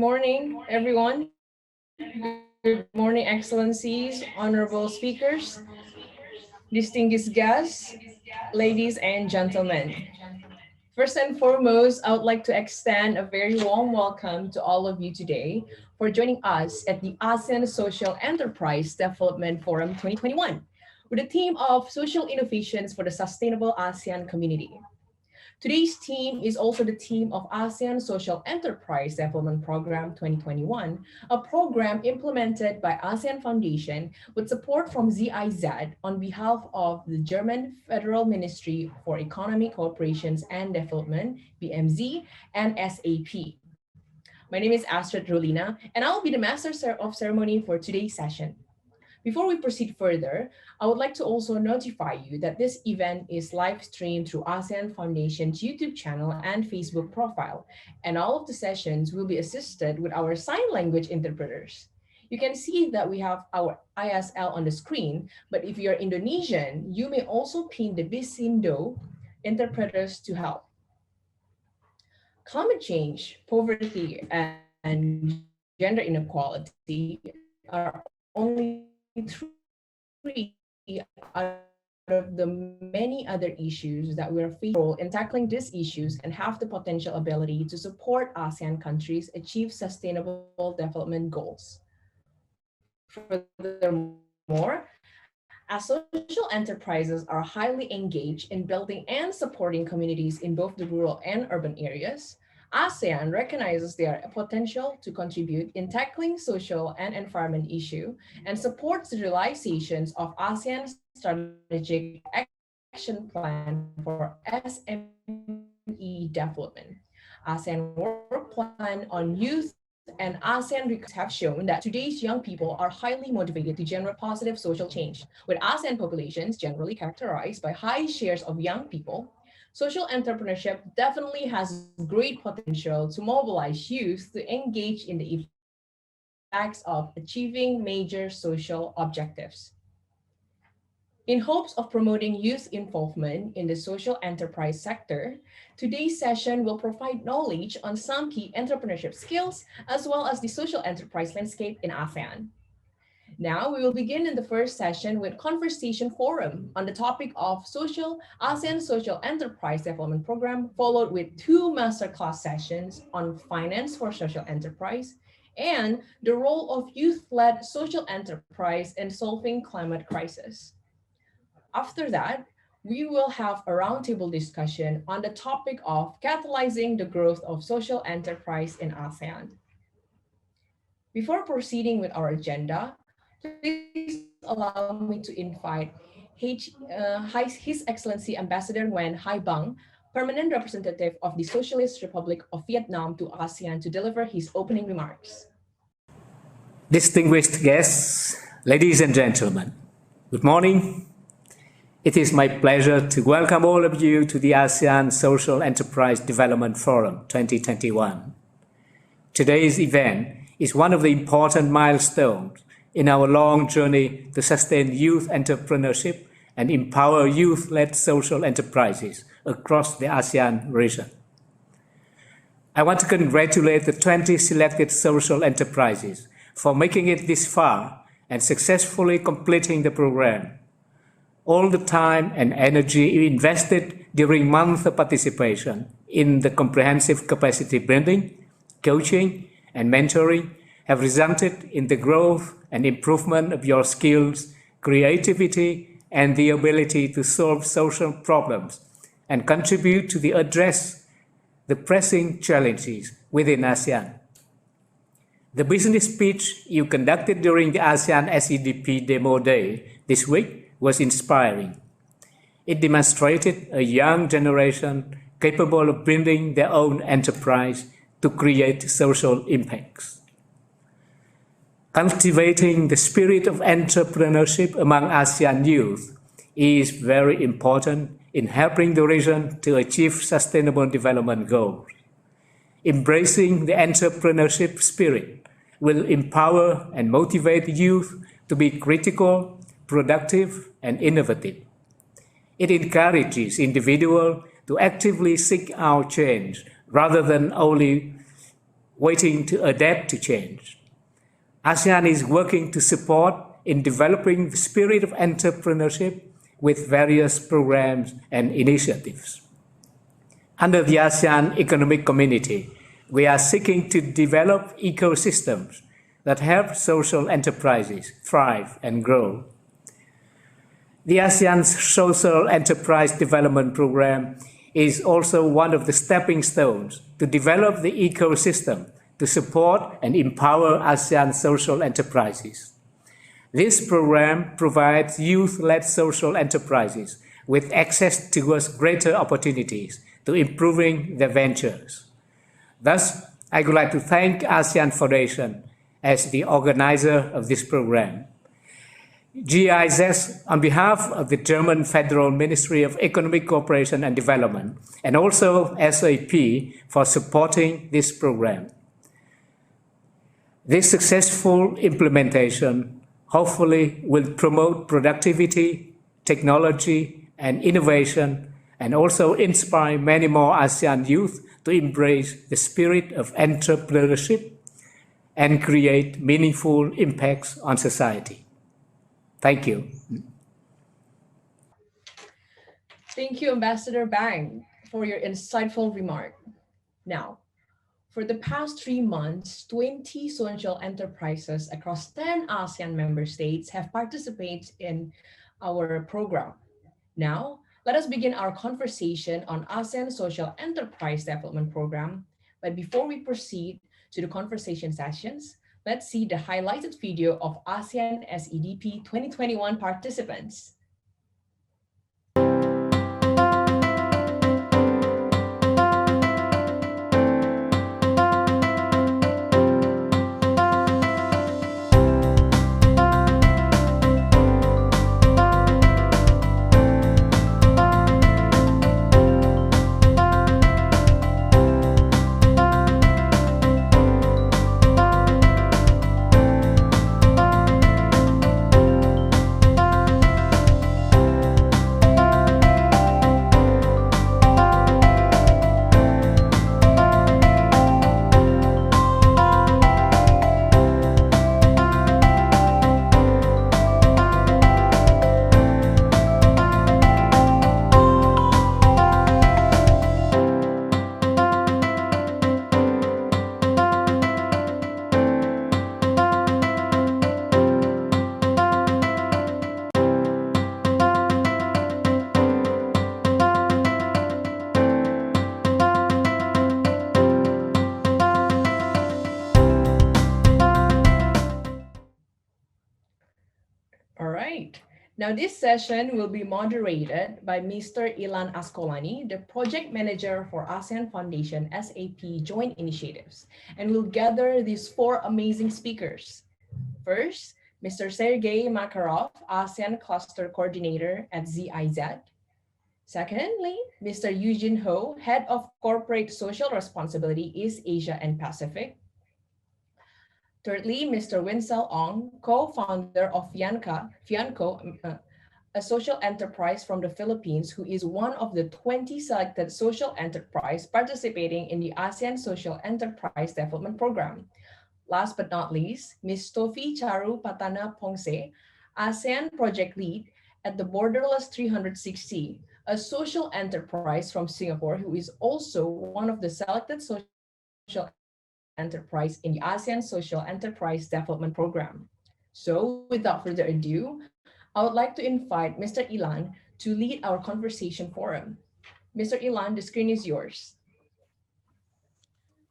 morning, everyone. Good morning, Excellencies, honorable speakers, distinguished guests, ladies and gentlemen. First and foremost, I would like to extend a very warm welcome to all of you today for joining us at the ASEAN Social Enterprise Development Forum 2021 with the theme of Social Innovations for the Sustainable ASEAN Community. Today's team is also the team of ASEAN Social Enterprise Development Program 2021, a program implemented by ASEAN Foundation with support from ZIZ on behalf of the German Federal Ministry for Economic Cooperation and Development, BMZ, and SAP. My name is Astrid Rolina, and I'll be the Master of Ceremony for today's session. Before we proceed further, I would like to also notify you that this event is live streamed through ASEAN Foundation's YouTube channel and Facebook profile, and all of the sessions will be assisted with our sign language interpreters. You can see that we have our ISL on the screen, but if you're Indonesian, you may also pin the Bisindo interpreters to help. Climate change, poverty, and gender inequality are only three out of the many other issues that we're facing in tackling these issues and have the potential ability to support ASEAN countries achieve sustainable development goals. Furthermore, as social enterprises are highly engaged in building and supporting communities in both the rural and urban areas, ASEAN recognizes their potential to contribute in tackling social and environment issues and supports the realizations of ASEAN's strategic action plan for SME development. ASEAN work plan on youth and ASEAN records have shown that today's young people are highly motivated to generate positive social change. With ASEAN populations generally characterized by high shares of young people, social entrepreneurship definitely has great potential to mobilize youth to engage in the effects of achieving major social objectives. In hopes of promoting youth involvement in the social enterprise sector, today's session will provide knowledge on some key entrepreneurship skills, as well as the social enterprise landscape in ASEAN. Now, we will begin in the first session with Conversation Forum on the topic of ASEAN Social Enterprise Development Program, followed with two masterclass sessions on finance for social enterprise and the role of youth-led social enterprise in solving climate crisis. After that, we will have a roundtable discussion on the topic of catalyzing the growth of social enterprise in ASEAN. Before proceeding with our agenda, please allow me to invite His Excellency Ambassador Nguyen Hai Bang, Permanent Representative of the Socialist Republic of Vietnam to ASEAN, to deliver his opening remarks. Distinguished guests, ladies and gentlemen, good morning. It is my pleasure to welcome all of you to the ASEAN Social Enterprise Development Forum 2021. Today's event is one of the important milestones in our long journey to sustain youth entrepreneurship and empower youth-led social enterprises across the ASEAN region. I want to congratulate the 20 selected social enterprises for making it this far and successfully completing the program. All the time and energy invested during months of participation in the comprehensive capacity building, coaching, and mentoring have resulted in the growth and improvement of your skills, creativity, and the ability to solve social problems and contribute to address the pressing challenges within ASEAN. The business pitch you conducted during the ASEAN SEDP Demo Day this week was inspiring. It demonstrated a young generation capable of building their own enterprise to create social impacts. Cultivating the spirit of entrepreneurship among ASEAN youth is very important in helping the region to achieve sustainable development goals. Embracing the entrepreneurship spirit will empower and motivate youth to be critical, productive, and innovative. It encourages individuals to actively seek out change rather than only waiting to adapt to change. ASEAN is working to support in developing the spirit of entrepreneurship with various programs and initiatives. Under the ASEAN Economic Community, we are seeking to develop ecosystems that help social enterprises thrive and grow. The ASEAN Social Enterprise Development Program is also one of the stepping stones to develop the ecosystem to support and empower ASEAN social enterprises. This program provides youth-led social enterprises with access towards greater opportunities to improving their ventures. Thus, I would like to thank ASEAN Foundation as the organizer of this program. GIZ, on behalf of the German Federal Ministry of Economic Cooperation and Development, and also SAP for supporting this program. This successful implementation hopefully will promote productivity, technology, and innovation, and also inspire many more ASEAN youth to embrace the spirit of entrepreneurship and create meaningful impacts on society. Thank you. Thank you, Ambassador Bang, for your insightful remark. Now, for the past 3 months, 20 social enterprises across 10 ASEAN member states have participated in our program. Now, let us begin our conversation on ASEAN Social Enterprise Development Program. But before we proceed to the conversation sessions, let's see the highlighted video of ASEAN SEDP 2021 participants. All right. Now, this session will be moderated by Mr. Ilan Askolani, the Project Manager for ASEAN Foundation SAP Joint Initiatives, and will gather these 4 amazing speakers. First, Mr. Sergey Makarov, ASEAN Cluster Coordinator at ZIZ. Secondly, Mr. Eugene Ho, Head of Corporate Social Responsibility, East Asia and Pacific. Thirdly, Mr. Winsel Ong, co-founder of Fianco, a social enterprise from the Philippines, who is one of the 20 selected social enterprise participating in the ASEAN Social Enterprise Development Program. Last but not least, Ms. Tofi Charu Patana Pongse, ASEAN Project Lead at the Borderless 360, a social enterprise from Singapore, who is also one of the selected social enterprise in the ASEAN Social Enterprise Development Program. So without further ado, I would like to invite Mr. Ilan to lead our conversation forum. Mr. Ilan, the screen is yours.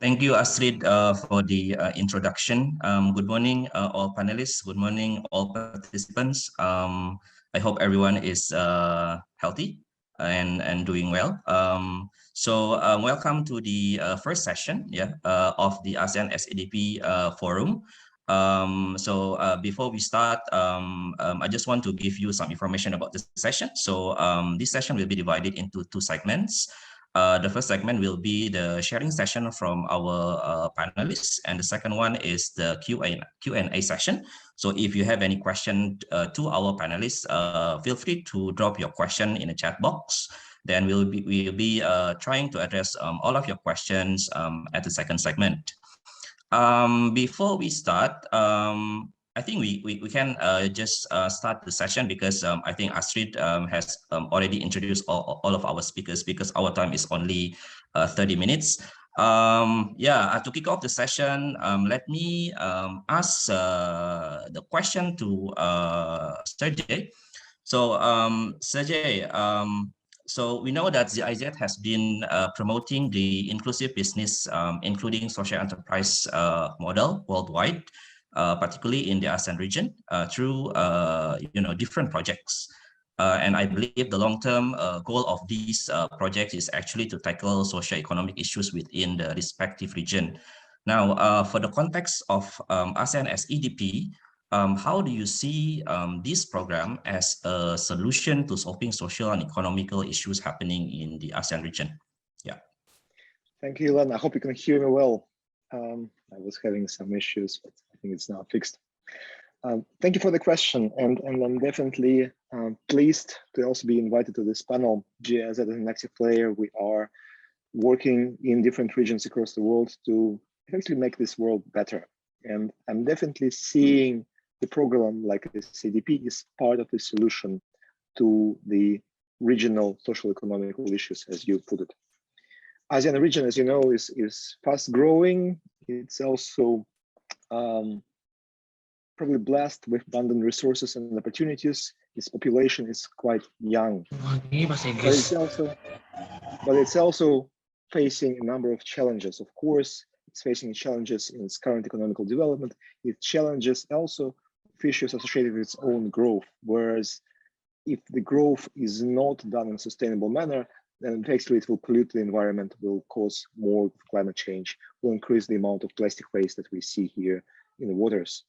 Thank you, Astrid, for the introduction. Good morning, all panelists. Good morning, all participants. I hope everyone is healthy and doing well. Welcome to the first session of the ASEAN SEDP forum. Before we start, I just want to give you some information about this session. This session will be divided into 2 segments. The first segment will be the sharing session from our panelists, and the second one is the Q&A session. So if you have any question to our panelists, feel free to drop your question in the chat box. Then we'll be trying to address all of your questions at the second segment. Before we start, I think we can just start the session because I think Astrid has already introduced all of our speakers because our time is only 30 minutes. Yeah, to kick off the session, let me ask the question to Sergey. So Sergey, so we know that GIZ has been promoting the inclusive business, including social enterprise model worldwide, particularly in the ASEAN region, through different projects. And I believe the long-term goal of these projects is actually to tackle socio-economic issues within the respective region. Now, for the context of ASEAN as EDP, how do you see this program as a solution to solving social and economical issues happening in the ASEAN region? Yeah. Thank you, Ilan. I hope you can hear me well. I was having some issues, but I think it's now fixed. Thank you for the question, and I'm definitely pleased to also be invited to this panel. GIZ as an active player, we are working in different regions across the world to effectively make this world better. And I'm definitely seeing the program like the CDP is part of the solution to the regional social economical issues, as you put it. ASEAN region, as you know, is fast growing. It's also probably blessed with abundant resources and opportunities. Its population is quite young, but it's also facing a number of challenges. Of course, it's facing challenges in its current economical development. It challenges also issues associated with its own growth. Whereas if the growth is not done in a sustainable manner, then effectively it will pollute the environment, will cause more climate change, will increase the amount of plastic waste that we see here in the waters.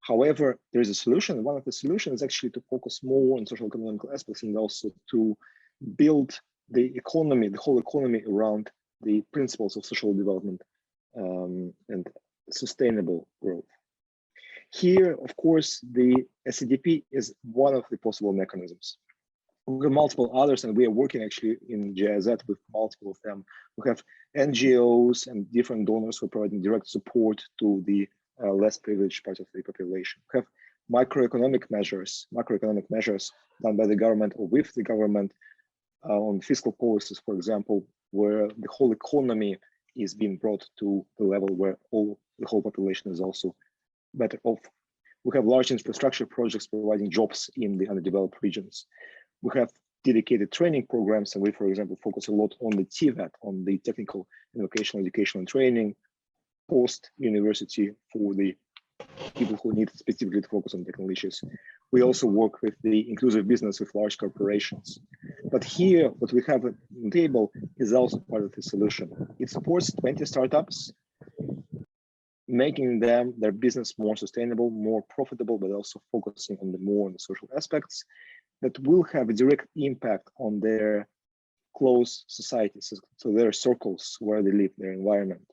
However, there is a solution. One of the solutions is actually to focus more on social economical aspects and also to build the economy, the whole economy around the principles of social development and sustainable growth. Here, of course, the SDP is one of the possible mechanisms. We have multiple others, and we are working actually in GIZ with multiple of them. We have NGOs and different donors who are providing direct support to the less privileged part of the population. We have macroeconomic measures done by the government or with the government on fiscal policies, for example, where the whole economy is being brought to the level where the whole population is also better off. We have large infrastructure projects providing jobs in the underdeveloped regions. We have dedicated training programs, and we, for example, focus a lot on the TVET, on the technical and vocational education and training, post-university for the people who need specifically to focus on technical issues. We also work with the inclusive business with large corporations. But here, what we have on the table is also part of the solution. It supports 20 startups, making their business more sustainable, more profitable, but also focusing on the social aspects that will have a direct impact on their close societies, so their circles where they live, their environment.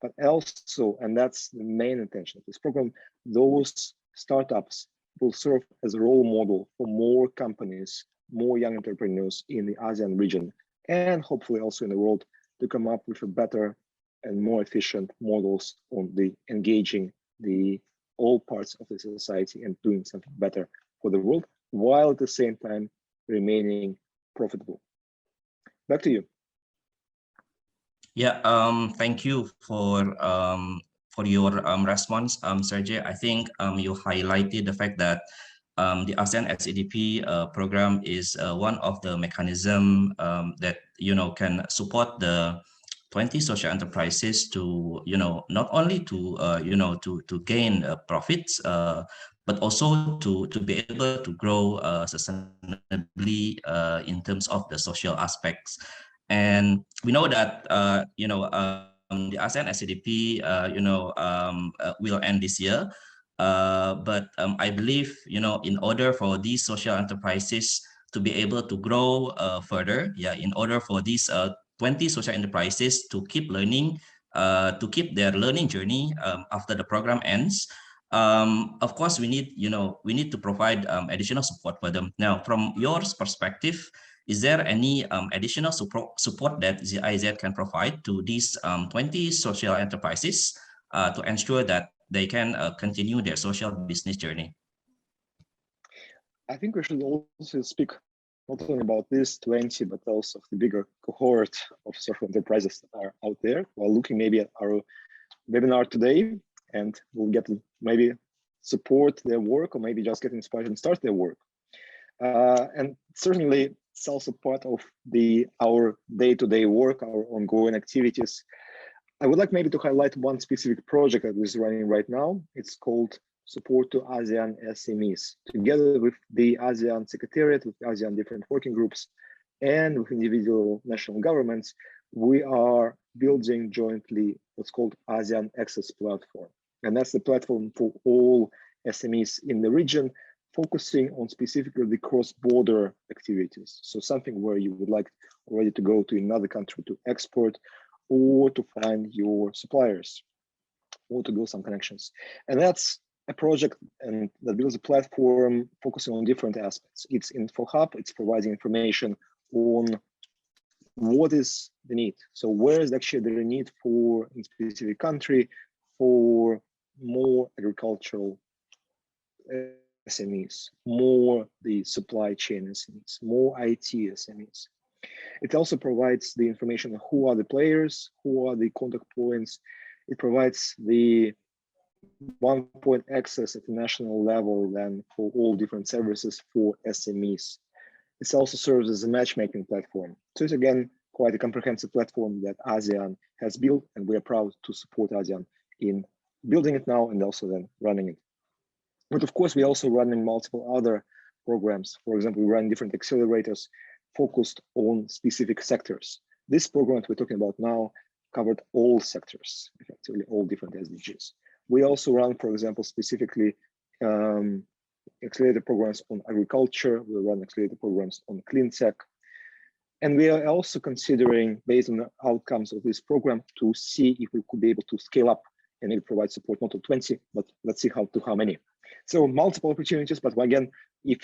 But also, and that's the main intention of this program, those startups will serve as a role model for more companies, more young entrepreneurs in the ASEAN region, and hopefully also in the world, to come up with a better and more efficient models on the engaging all parts of the society and doing something better for the world, while at the same time remaining profitable. Back to you. Yeah, thank you for your response, Sergey. I think you highlighted the fact that the ASEAN SEDP program is one of the mechanism that can support the 20 social enterprises to not only to to gain profits, but also to be able to grow sustainably in terms of the social aspects. And we know that the ASEAN SEDP will end this year, but I believe in order for these social enterprises to be able to grow further, in order for these 20 social enterprises to keep learning, to keep their learning journey after the program ends. Of course, we need to provide additional support for them. Now, from your perspective, is there any additional support that GIZ can provide to these 20 social enterprises to ensure that they can continue their social business journey? I think we should also speak not only about this 20, but also of the bigger cohort of social enterprises that are out there, while looking maybe at our webinar today, and we'll get to maybe support their work or maybe just get inspired and start their work. And certainly it's also part of our day-to-day work, our ongoing activities. I would like maybe to highlight one specific project that is running right now. It's called Support to ASEAN SMEs. Together with the ASEAN Secretariat, with ASEAN different working groups, and with individual national governments, we are building jointly what's called ASEAN Access Platform. And that's the platform for all SMEs in the region, focusing on specifically the cross-border activities. So something where you would like already to go to another country to export, or to find your suppliers, or to build some connections. And that's a project and that builds a platform focusing on different aspects. It's Info Hub, it's providing information on what is the need. So where is actually the need for in specific country for more agricultural SMEs, more the supply chain SMEs, more IT SMEs. It also provides the information on who are the players, who are the contact points. It provides the one-point access at the national level then for all different services for SMEs. It also serves as a matchmaking platform. So it's again quite a comprehensive platform that ASEAN has built, and we are proud to support ASEAN in building it now and also then running it. But of course, we're also running multiple other programs. For example, we run different accelerators focused on specific sectors. This program that we're talking about now covered all sectors, effectively all different SDGs. We also run, for example, specifically accelerator programs on agriculture. We run accelerator programs on clean tech. And we are also considering, based on the outcomes of this program, to see if we could be able to scale up and maybe provide support not to 20, but let's see how many. So multiple opportunities, but again, if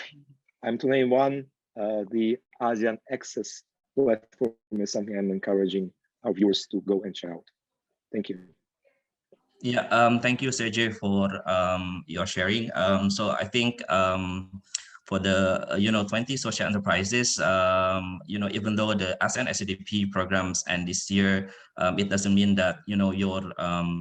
I'm to name one, the ASEAN Access Platform is something I'm encouraging our viewers to go and check out. Thank you. Yeah, thank you, Sergey, for your sharing. So I think for the 20 social enterprises, even though the ASEAN SCDP programs end this year, it doesn't mean that your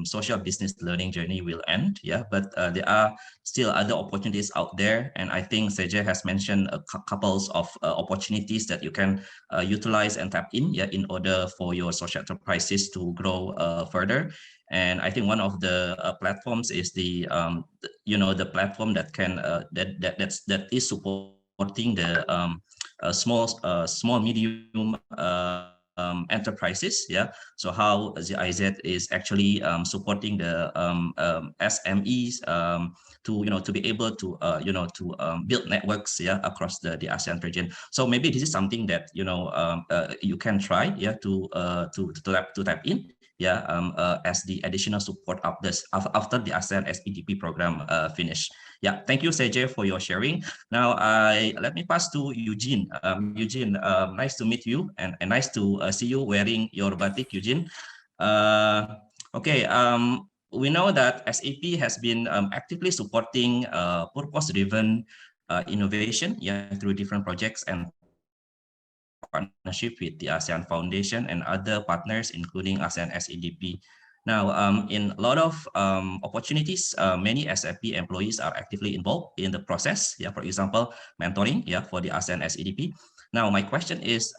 social business learning journey will end. Yeah, but there are still other opportunities out there, and I think Sergey has mentioned a couple of opportunities that you can utilize and tap in, yeah, in order for your social enterprises to grow further. And I think one of the platforms is the platform that can that is supporting the small medium enterprises. Yeah. So how the IZ is actually supporting the SMEs to be able to build networks, yeah, across the ASEAN region. So maybe this is something that you can try, yeah, to tap in. Yeah, as the additional support after the ASEAN SPDP program finish. Yeah, thank you, Sergey, for your sharing. Now, let me pass to Eugene. Eugene, nice to meet you and nice to see you wearing your batik, Eugene. Okay, we know that SAP has been actively supporting purpose-driven innovation, yeah, through different projects and partnership with the ASEAN Foundation and other partners, including ASEAN SEDP. Now, in a lot of opportunities, many SAP employees are actively involved in the process. Yeah, for example, mentoring, yeah, for the ASEAN SEDP. Now, my question is,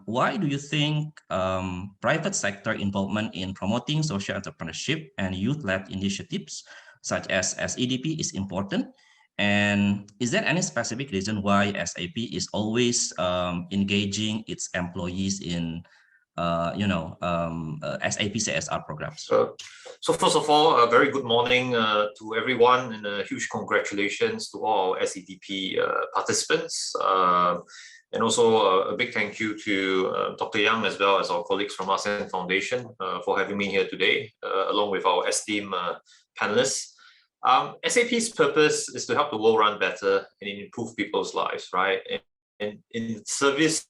why do you think private sector involvement in promoting social entrepreneurship and youth-led initiatives such as SEDP is important? And is there any specific reason why SAP is always engaging its employees in, SAP CSR programs? So first of all, a very good morning to everyone, and a huge congratulations to all our SEDP participants. And also a big thank you to Dr. Yang, as well as our colleagues from ASEAN Foundation for having me here today, along with our esteemed panelists. SAP's purpose is to help the world run better and improve people's lives, right? And in service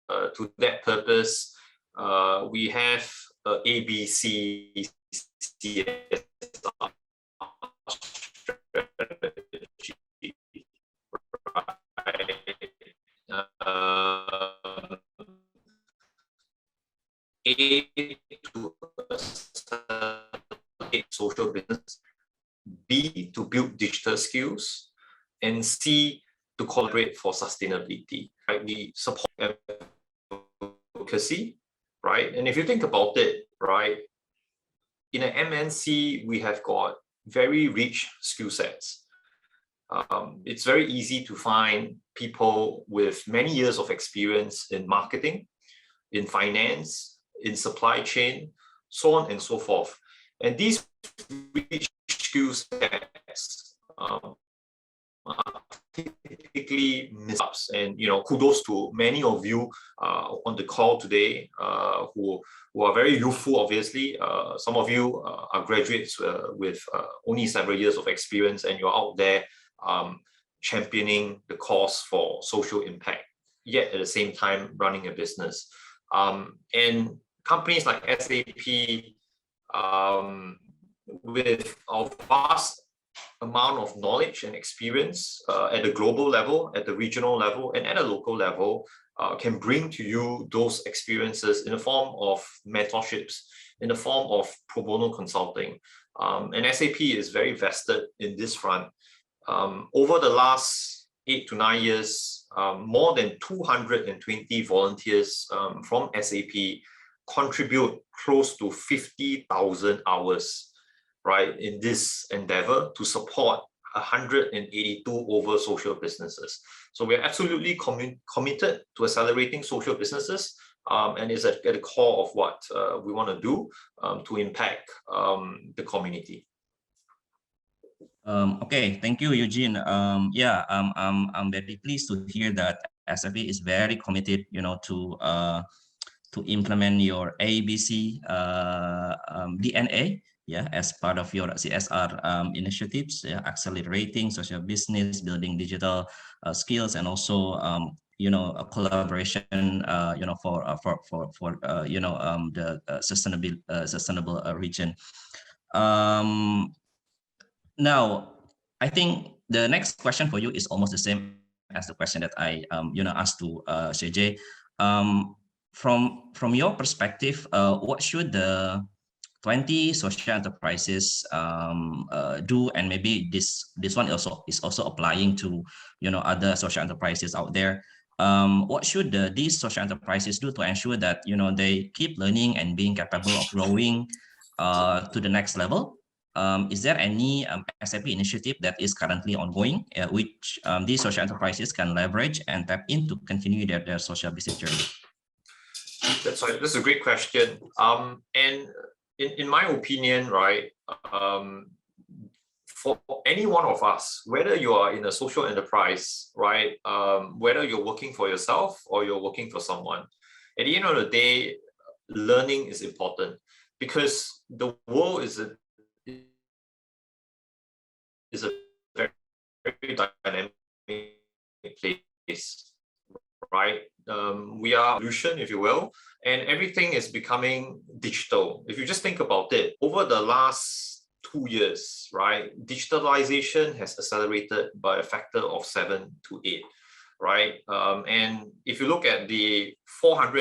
to that purpose, we have ABC CSR strategy, right? A, to accelerate social business, B, to build digital skills, and C, to collaborate for sustainability. Right? We support advocacy, right? And if you think about it, right, in an MNC, we have got very rich skill sets. It's very easy to find people with many years of experience in marketing, in finance, in supply chain, so on and so forth. And these rich skill sets typically miss ups. And kudos to many of you on the call today who are very youthful. Obviously, some of you are graduates with only several years of experience, and you're out there championing the cause for social impact, yet at the same time running a business. And companies like SAP, with our vast amount of knowledge and experience at the global level, at the regional level, and at a local level, can bring to you those experiences in the form of mentorships, in the form of pro bono consulting. And SAP is very vested in this front. Over the last 8 to 9 years, more than 220 volunteers from SAP contribute close to 50,000 hours, right, in this endeavor to support 182 over social businesses. So we're absolutely committed to accelerating social businesses, and it's at the core of what we want to do to impact the community. Okay, thank you, Eugene. I'm very pleased to hear that SAP is very committed, to implement your ABC DNA, as part of your CSR initiatives, accelerating social business, building digital skills, and also a collaboration, for the sustainable region. Now, I think the next question for you is almost the same as the question that I asked to CJ. From your perspective, what should the 20 social enterprises do, and maybe this one also is applying to other social enterprises out there? What should these social enterprises do to ensure that they keep learning and being capable of growing to the next level? Is there any SAP initiative that is currently ongoing, which these social enterprises can leverage and tap in to continue their social business journey? That's right. That's a great question. And in my opinion, right, for any one of us, whether you are in a social enterprise, right, whether you're working for yourself or you're working for someone, at the end of the day, learning is important, because the world is a very, very dynamic place, right? We are evolution, if you will, and everything is becoming digital. If you just think about it, over the last 2 years, right, digitalization has accelerated by a factor of 7 to 8, right? And if you look at the more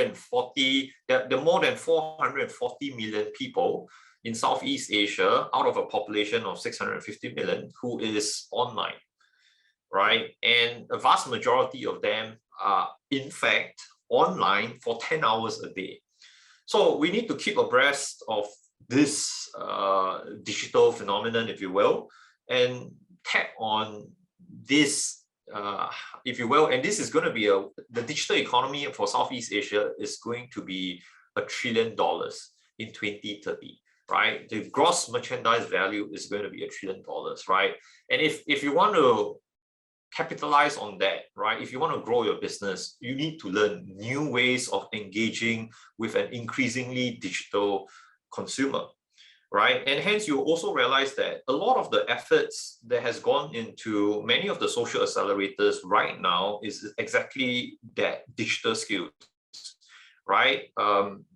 than 440 million people in Southeast Asia, out of a population of 650 million, who is online, right? And a vast majority of them are, in fact, online for 10 hours a day. So we need to keep abreast of this digital phenomenon, if you will, and tap on this, if you will. And this is going to be the digital economy for Southeast Asia is going to be $1 trillion in 2030. Right, the gross merchandise value is going to be $1 trillion, right? And if you want to capitalize on that, right, if you want to grow your business, you need to learn new ways of engaging with an increasingly digital consumer, right? And hence, you also realize that a lot of the efforts that has gone into many of the social accelerators right now is exactly that, digital skills, right?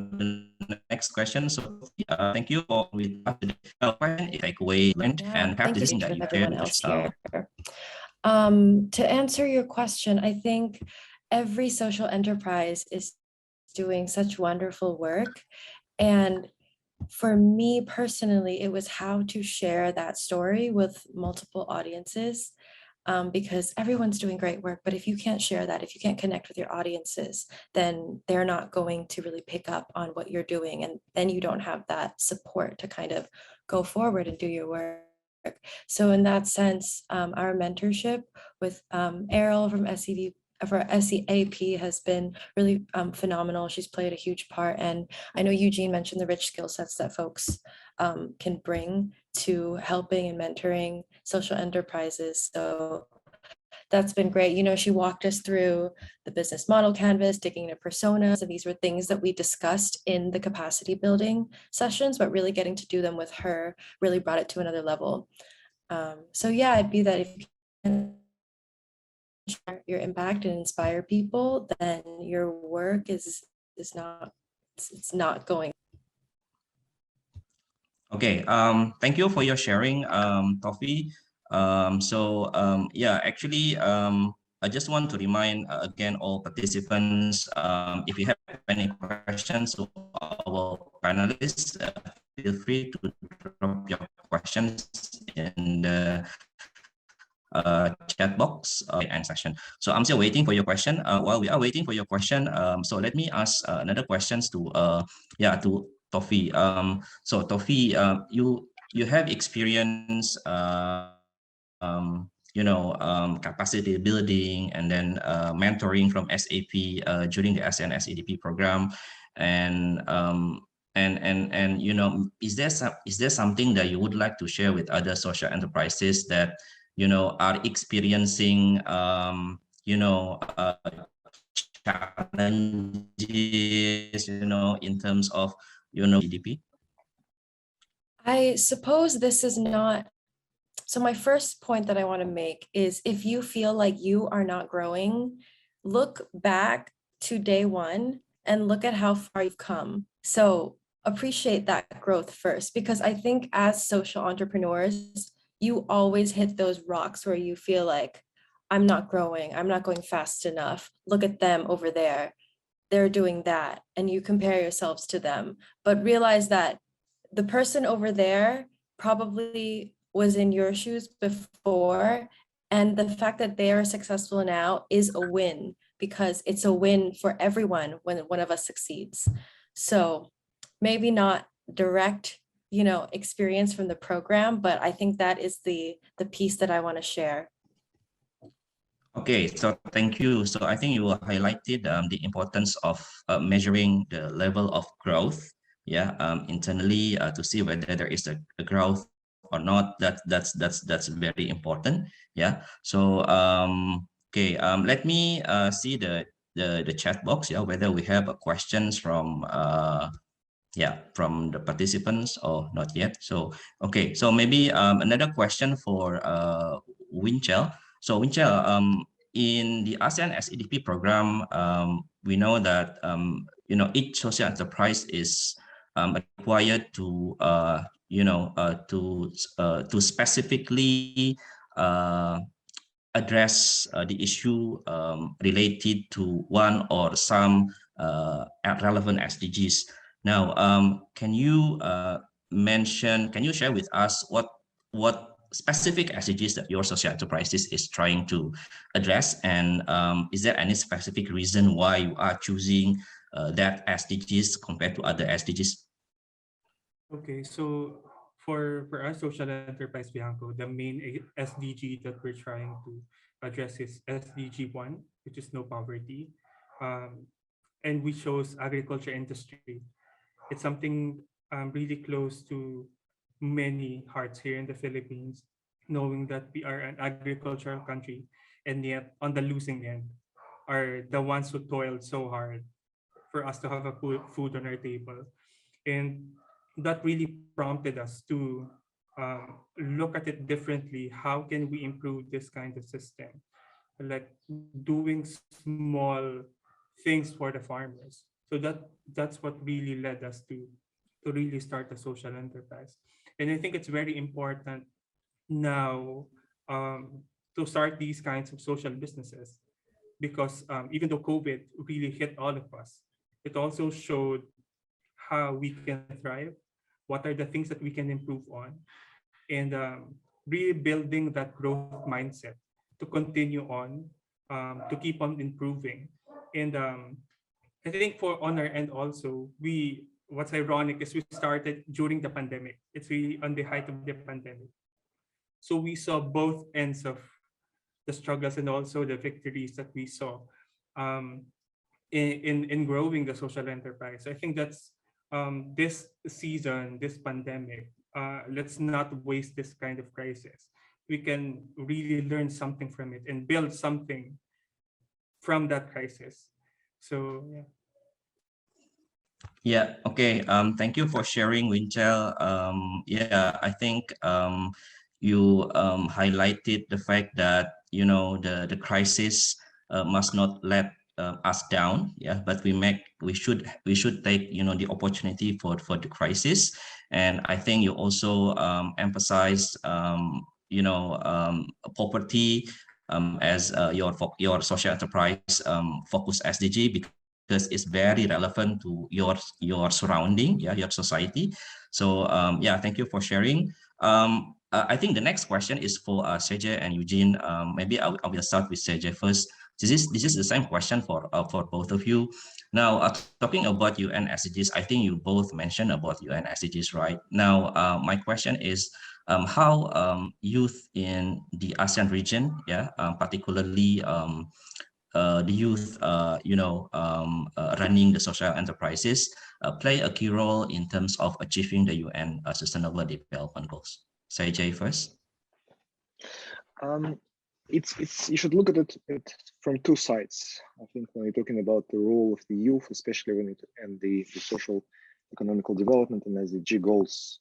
the next question. So thank you for with us today. Question is takeaway learned and Thank you practicing that with you everyone shared. else here. To answer your question, I think every social enterprise is doing such wonderful work. And for me personally, it was how to share that story with multiple audiences. Because everyone's doing great work, but if you can't share that, if you can't connect with your audiences, then they're not going to really pick up on what you're doing, and then you don't have that support to kind of go forward and do your work. So in that sense, our mentorship with Errol from SED for SEAP has been really phenomenal. She's played a huge part, and I know Eugene mentioned the rich skill sets that folks can bring to helping and mentoring social enterprises. So that's been great. You know, she walked us through the business model canvas, digging into personas, and these were things that we discussed in the capacity building sessions, but really getting to do them with her really brought it to another level. So yeah, it'd be that if you can share your impact and inspire people, then your work is not, it's not going. Okay, thank you for your sharing, Tofi. Yeah, actually, I just want to remind again all participants, if you have any questions to our panelists, feel free to drop your questions in the chat box and session. So I'm still waiting for your question. While we are waiting for your question, so let me ask another questions to to Tofi. So Tofi, you have experience capacity building and then mentoring from SAP during the ASEAN SEDP program, and is there something that you would like to share with other social enterprises that are experiencing challenges in terms of GDP? I suppose this is not. So my first point that I want to make is if you feel like you are not growing, look back to day one and look at how far you've come. So appreciate that growth first, because I think as social entrepreneurs, you always hit those rocks where you feel like, I'm not growing, I'm not going fast enough. Look at them over there. They're doing that. And you compare yourselves to them, but realize that the person over there probably was in your shoes before. And the fact that they are successful now is a win, because it's a win for everyone when one of us succeeds. So maybe not direct, experience from the program, but I think that is the piece that I want to share. Okay, so thank you. So I think you highlighted the importance of measuring the level of growth, internally to see whether there is a growth or not. That's very important. Yeah. So okay, let me see the chat box. Yeah, whether we have questions from from the participants or not yet. So okay, so maybe another question for Winchell. So Winchell, in the ASEAN SEDP program, we know that each social enterprise is required to to specifically address the issue related to one or some relevant SDGs. Now, can you can you share with us what specific SDGs that your social enterprises is trying to address, and is there any specific reason why you are choosing that SDGs compared to other SDGs? Okay, so for our social enterprise Bianco, the main SDG that we're trying to address is SDG 1, which is no poverty. And we chose agriculture industry. It's something really close to many hearts here in the Philippines, knowing that we are an agricultural country, and yet on the losing end are the ones who toiled so hard for us to have food on our table. And that really prompted us to look at it differently. How can we improve this kind of system? Like doing small things for the farmers. So that's what really led us to really start a social enterprise. And I think it's very important now, to start these kinds of social businesses, because even though COVID really hit all of us, it also showed how we can thrive, what are the things that we can improve on, and really building that growth mindset to continue on, to keep on improving. And I think for on our end also, what's ironic is we started during the pandemic. It's really on the height of the pandemic. So we saw both ends of the struggles and also the victories that we saw, um, in growing the social enterprise. I think that's, this season, this pandemic. Let's not waste this kind of crisis. We can really learn something from it and build something from that crisis. So yeah. Yeah, okay. Thank you for sharing, Winchell. Yeah, I think you highlighted the fact that, you know, the crisis must not let us down. Yeah, but we should take, you know, the opportunity for the crisis. And I think you also emphasize, you know, poverty as your social enterprise focus SDG, because it's very relevant to your surrounding, yeah, your society. So yeah, thank you for sharing. I think the next question is for Sergey and Eugene. Maybe I will start with Sergey first. This is the same question for both of you. Now, talking about UN SDGs, I think you both mentioned about UN SDGs, right? Now, my question is, how youth in the ASEAN region, yeah, particularly the youth, running the social enterprises, play a key role in terms of achieving the UN Sustainable Development Goals. Jay first. It's you should look at it from two sides. I think when you're talking about the role of the youth, especially when it and the social economical development and SDG goals,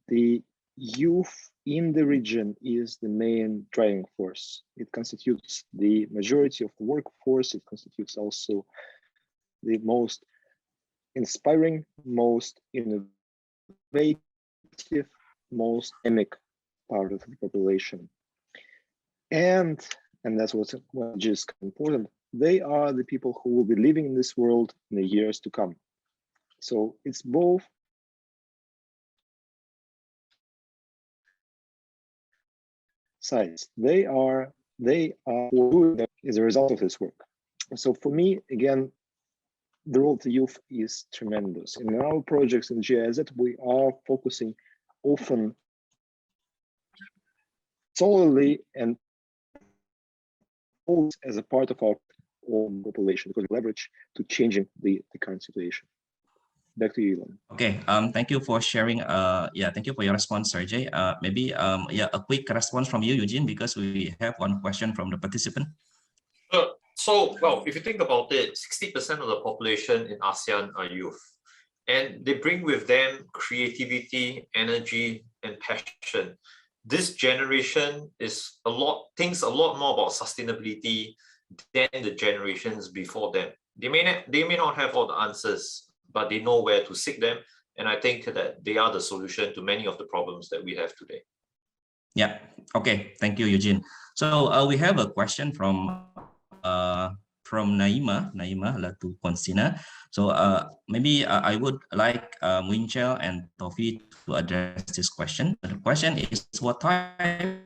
the youth in the region is the main driving force. It constitutes the majority of the workforce. It constitutes also the most inspiring, most innovative, most dynamic part of the population. And that's what's just important. They are the people who will be living in this world in the years to come. So it's both sides. They are doing that as a result of this work. So for me, again, the role of the youth is tremendous. In our projects in GIZ, we are focusing often solely and always as a part of our own population, because we leverage to changing the current situation. Back to you, Elon. Okay, thank you for sharing. Yeah, thank you for your response, Sergey. Maybe yeah, a quick response from you, Eugene, because we have one question from the participant. So, well, if you think about it, 60% of the population in ASEAN are youth, and they bring with them creativity, energy, and passion. This generation thinks a lot more about sustainability than the generations before them. They may not have all the answers, but they know where to seek them. And I think that they are the solution to many of the problems that we have today. Yeah. Okay. Thank you, Eugene. So we have a question from Naima Latu Konsina. So maybe I would like Winchell and Tofi to address this question. The question is, what type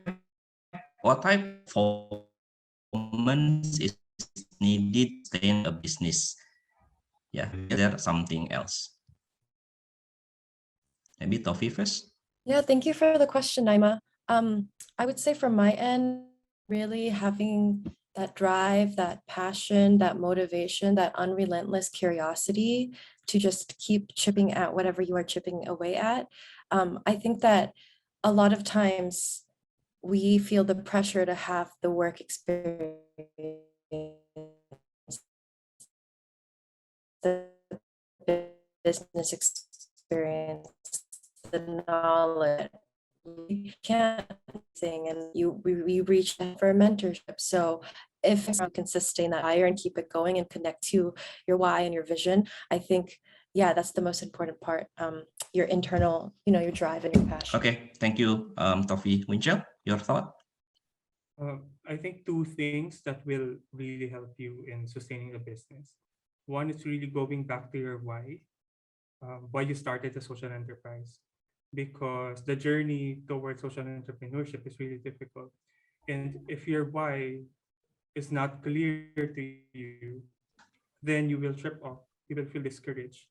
of performance is needed to sustain a business? Yeah, is there something else? Maybe Tofi first. Yeah, thank you for the question, Naima. I would say from my end, really having that drive, that passion, that motivation, that unrelentless curiosity to just keep chipping at whatever you are chipping away at. I think that a lot of times we feel the pressure to have the work experience, the business experience, the knowledge, you can't sing, and we reach for mentorship. So if you can sustain that fire and keep it going and connect to your why and your vision, I think, yeah, that's the most important part. Your internal, your drive and your passion. Okay, thank you, Tofi. Winchell, your thought? I think two things that will really help you in sustaining the business. One is really going back to your why you started a social enterprise, because the journey towards social entrepreneurship is really difficult. And if your why is not clear to you, then you will trip off. You will feel discouraged.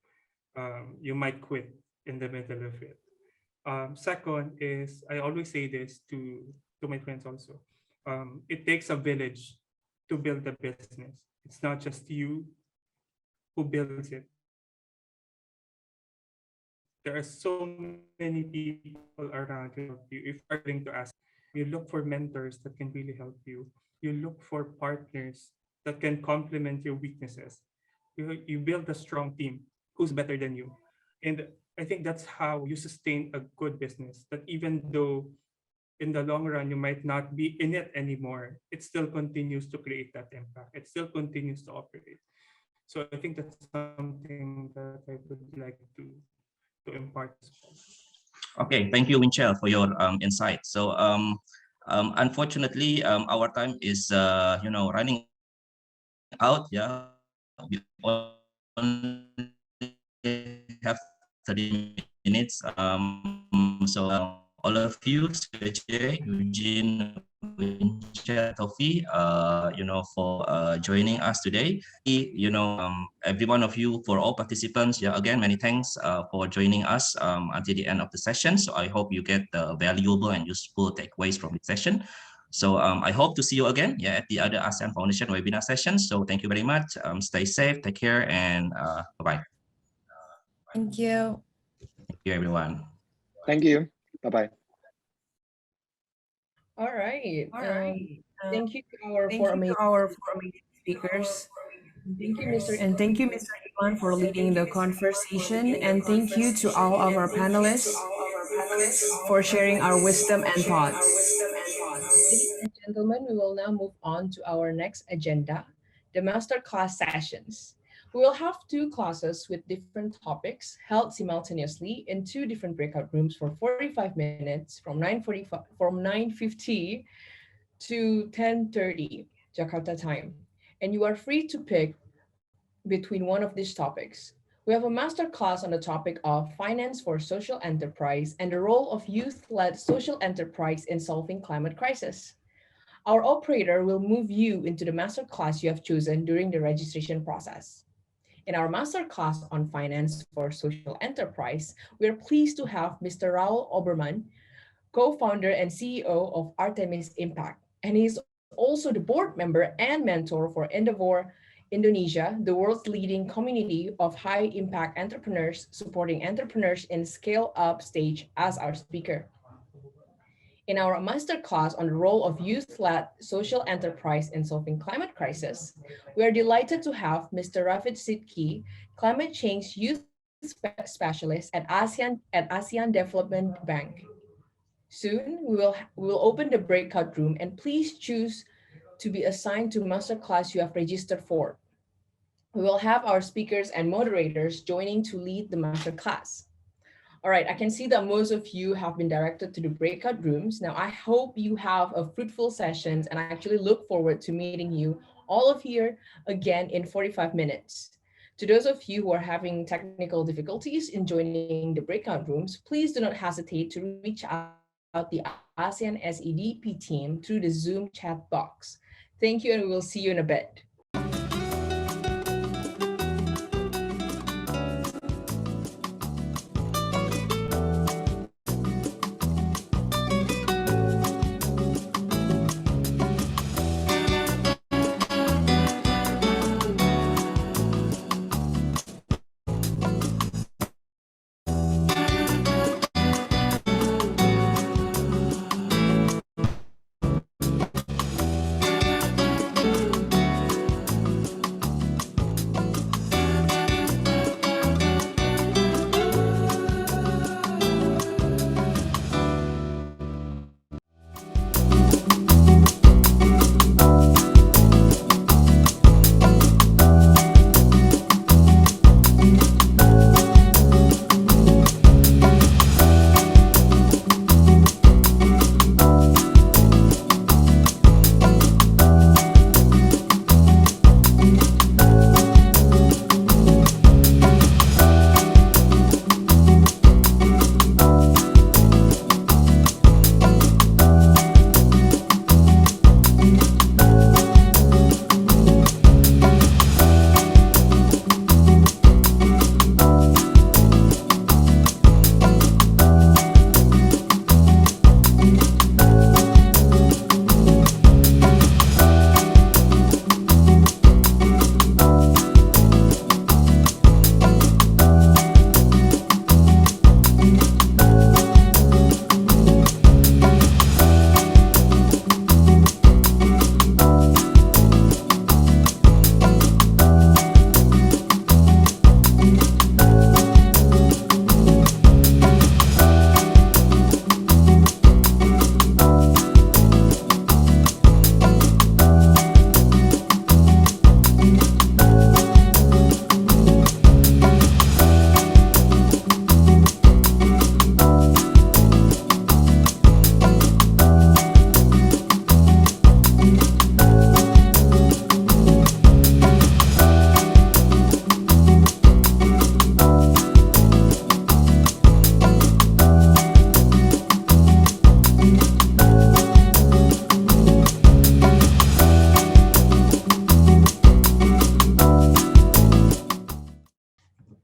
You might quit in the middle of it. Second is, I always say this to my friends also. It takes a village to build a business. It's not just you who builds it. There are so many people around to help you. If you're going to ask, you look for mentors that can really help you. You look for partners that can complement your weaknesses. You build a strong team who's better than you. And I think that's how you sustain a good business. That even though in the long run you might not be in it anymore, it still continues to create that impact. It still continues to operate. So I think that's something that I would like to impart as well. Okay, thank you, Winchell, for your insight. So unfortunately, our time is running out. Yeah, we only have 30 minutes. So all of you, Sergey, Eugene, Winchell, Tofi, for joining us today. Every one of you, for all participants, yeah, again, many thanks for joining us until the end of the session. So I hope you get the valuable and useful takeaways from the session. So I hope to see you again, yeah, at the other ASEAN Foundation webinar sessions. So thank you very much. Stay safe, take care, and bye-bye. Thank you. Thank you, everyone. Thank you. Bye-bye. All right. Thank you to our Thank four you to amazing our four amazing speakers. Thank you, Mr. And thank you, Mr. Ivan, for leading the conversation. And thank you to all of our panelists for sharing our wisdom and thoughts. Ladies and gentlemen, we will now move on to our next agenda, the masterclass sessions. We will have two classes with different topics held simultaneously in two different breakout rooms for 45 minutes from 9:50 to 10:30 Jakarta time. And you are free to pick between one of these topics. We have a master class on the topic of finance for social enterprise and the role of youth-led social enterprise in solving climate crisis. Our operator will move you into the master class you have chosen during the registration process. In our master class on finance for social enterprise, we are pleased to have Mr. Raul Oberman, co-founder and CEO of Artemis Impact, and he is also the board member and mentor for Endeavor Indonesia, the world's leading community of high-impact entrepreneurs supporting entrepreneurs in scale-up stage as our speaker. In our masterclass on the role of youth-led social enterprise in solving climate crisis, we are delighted to have Mr. Rafid Sidki, climate change youth specialist at ASEAN Development Bank. Soon, we will open the breakout room, and please choose to be assigned to masterclass you have registered for. We will have our speakers and moderators joining to lead the masterclass. All right, I can see that most of you have been directed to the breakout rooms. Now, I hope you have a fruitful sessions, and I actually look forward to meeting you all of here again in 45 minutes. To those of you who are having technical difficulties in joining the breakout rooms, please do not hesitate to reach out the ASEAN SEDP team through the Zoom chat box. Thank you, and we will see you in a bit.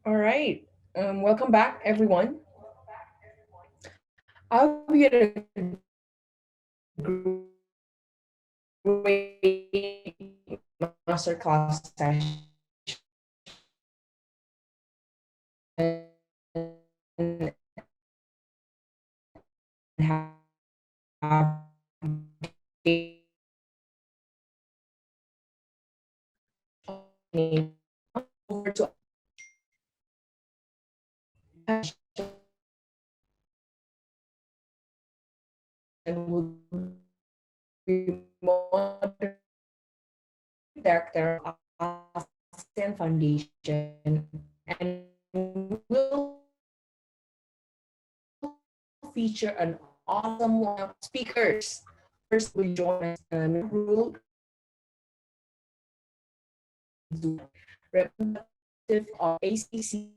All right. Welcome back, everyone. I hope you had a great masterclass session. Have over to and will be moderator director of ASEAN Foundation and will feature an awesome lineup of speakers. First will join us Rule, representative of ACC.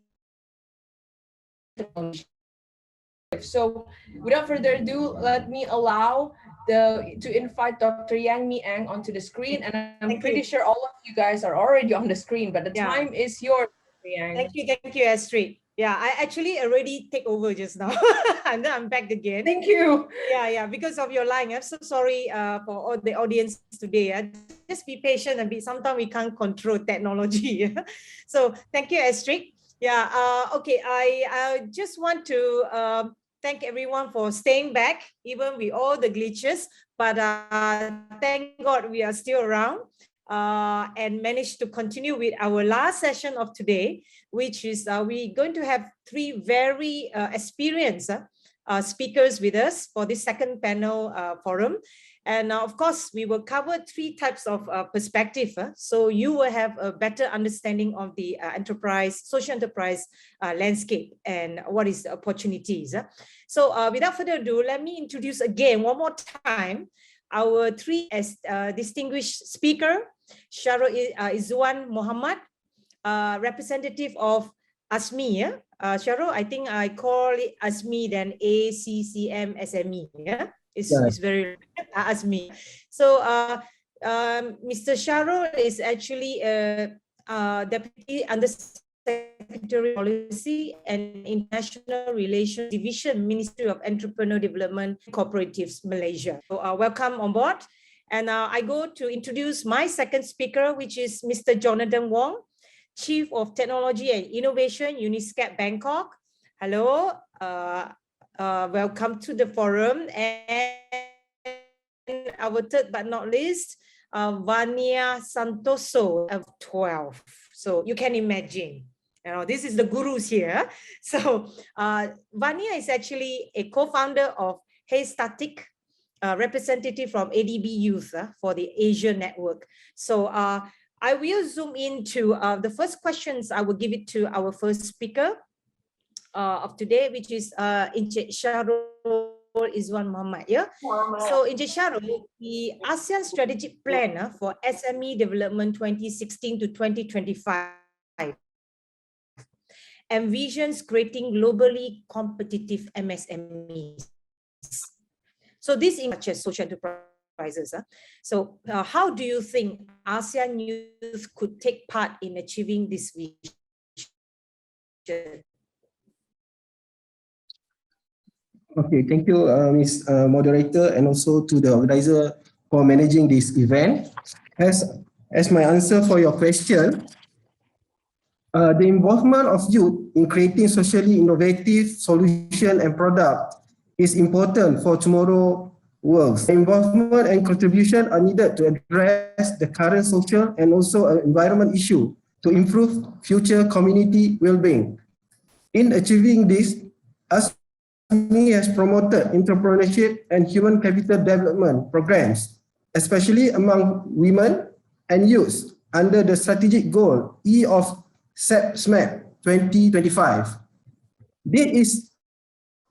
So without further ado, let me allow to invite Dr. Yang Mi Ang onto the screen, and I'm pretty sure all of you guys are already on the screen, but the time is yours, Dr. Yang. Thank you, Astrid. Yeah, I actually already take over just now, and then I'm back again. Thank you. Yeah, because of your line. I'm so sorry for all the audience today. Just be patient a bit. Sometimes we can't control technology. So thank you, Astrid. Yeah. Okay. I just want to thank everyone for staying back, even with all the glitches. But thank God we are still around. And managed to continue with our last session of today, which is we're going to have three very experienced speakers with us for this second panel forum. And of course, we will cover three types of perspective. So you will have a better understanding of the social enterprise landscape and what is the opportunities. So without further ado, let me introduce again one more time our three distinguished speaker. Sharul Izzuan Muhammad, representative of ASME. Sharul, I think I call it ASME than ACCM SME. Yeah, it's very ASME. So Mr. Sharul is actually a Deputy Undersecretary Policy and International Relations Division, Ministry of Entrepreneur Development Cooperatives, Malaysia. So welcome on board. And I go to introduce my second speaker, which is Mr. Jonathan Wong, Chief of Technology and Innovation, Uniscap Bangkok. Hello, welcome to the forum. And our third but not least, Vania Santoso of 12. So you can imagine, this is the gurus here. So Vania is actually a co-founder of Hey Static, representative from ADB Youth for the Asia Network. So I will zoom into the first questions. I will give it to our first speaker of today, which is Encik Sharul Izzuan Muhammad. Yeah. So Encik Sharul, the ASEAN Strategic Plan for SME Development 2016 to 2025 envisions creating globally competitive MSMEs. So this is such as social enterprises. So how do you think ASEAN youth could take part in achieving this vision? Okay, thank you, Ms. Moderator, and also to the organizer for managing this event. As my answer for your question, the involvement of youth in creating socially innovative solution and product is important for tomorrow world. Involvement and contribution are needed to address the current social and also environment issue to improve future community well-being. In achieving this, ASME has promoted entrepreneurship and human capital development programs, especially among women and youth, under the strategic goal E of SMAP 2025.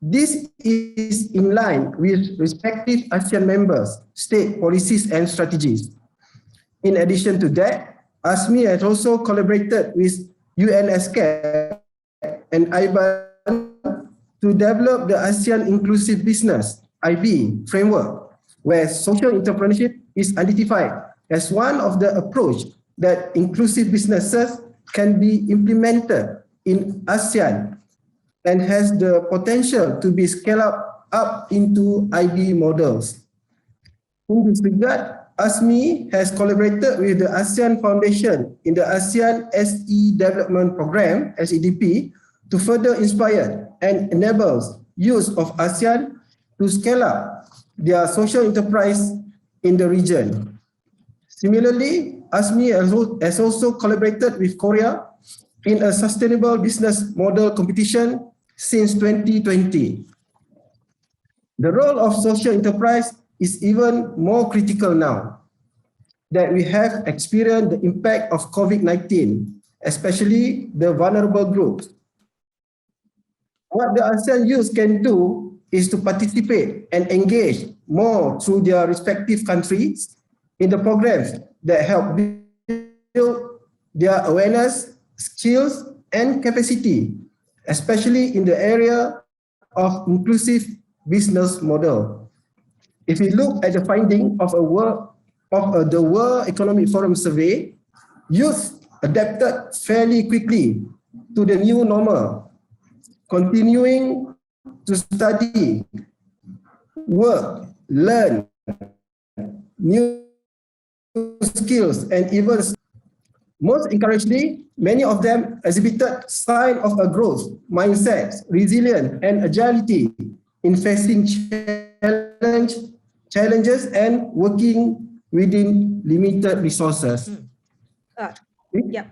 This is in line with respective ASEAN members' state policies and strategies. In addition to that, ASME has also collaborated with UNSCAP and IBAN to develop the ASEAN Inclusive Business (IB) framework, where social entrepreneurship is identified as one of the approach that inclusive businesses can be implemented in ASEAN and has the potential to be scaled up into IB models. In this regard, ASME has collaborated with the ASEAN Foundation in the ASEAN SE Development Program, SEDP, to further inspire and enable youth of ASEAN to scale up their social enterprise in the region. Similarly, ASME has also collaborated with Korea in a sustainable business model competition since 2020. The role of social enterprise is even more critical now that we have experienced the impact of COVID-19, especially the vulnerable groups. What the ASEAN youth can do is to participate and engage more through their respective countries in the programs that help build their awareness, skills, and capacity, especially in the area of inclusive business model. If we look at the finding of the World Economic Forum survey, youth adapted fairly quickly to the new normal, continuing to study, work, learn new skills, and even most encouragingly, many of them exhibited signs of a growth mindset, resilience, and agility in facing challenges and working within limited resources. Yeah.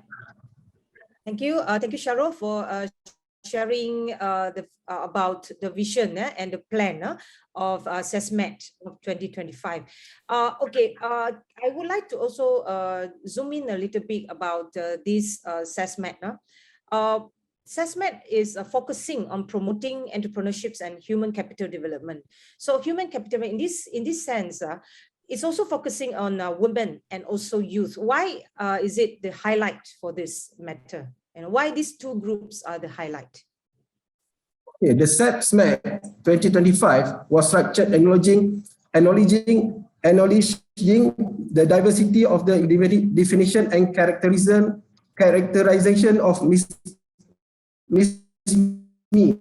Thank you, Shahrul, for sharing about the vision and the plan of CESMET of 2025. Okay, I would like to also zoom in a little bit about this CESMET. CESMET is focusing on promoting entrepreneurships and human capital development. So human capital, in this sense, it's also focusing on women and also youth. Why is it the highlight for this matter? And why these two groups are the highlight? Okay, the CESMET 2025 was structured acknowledging the diversity of the definition and characterization of MISME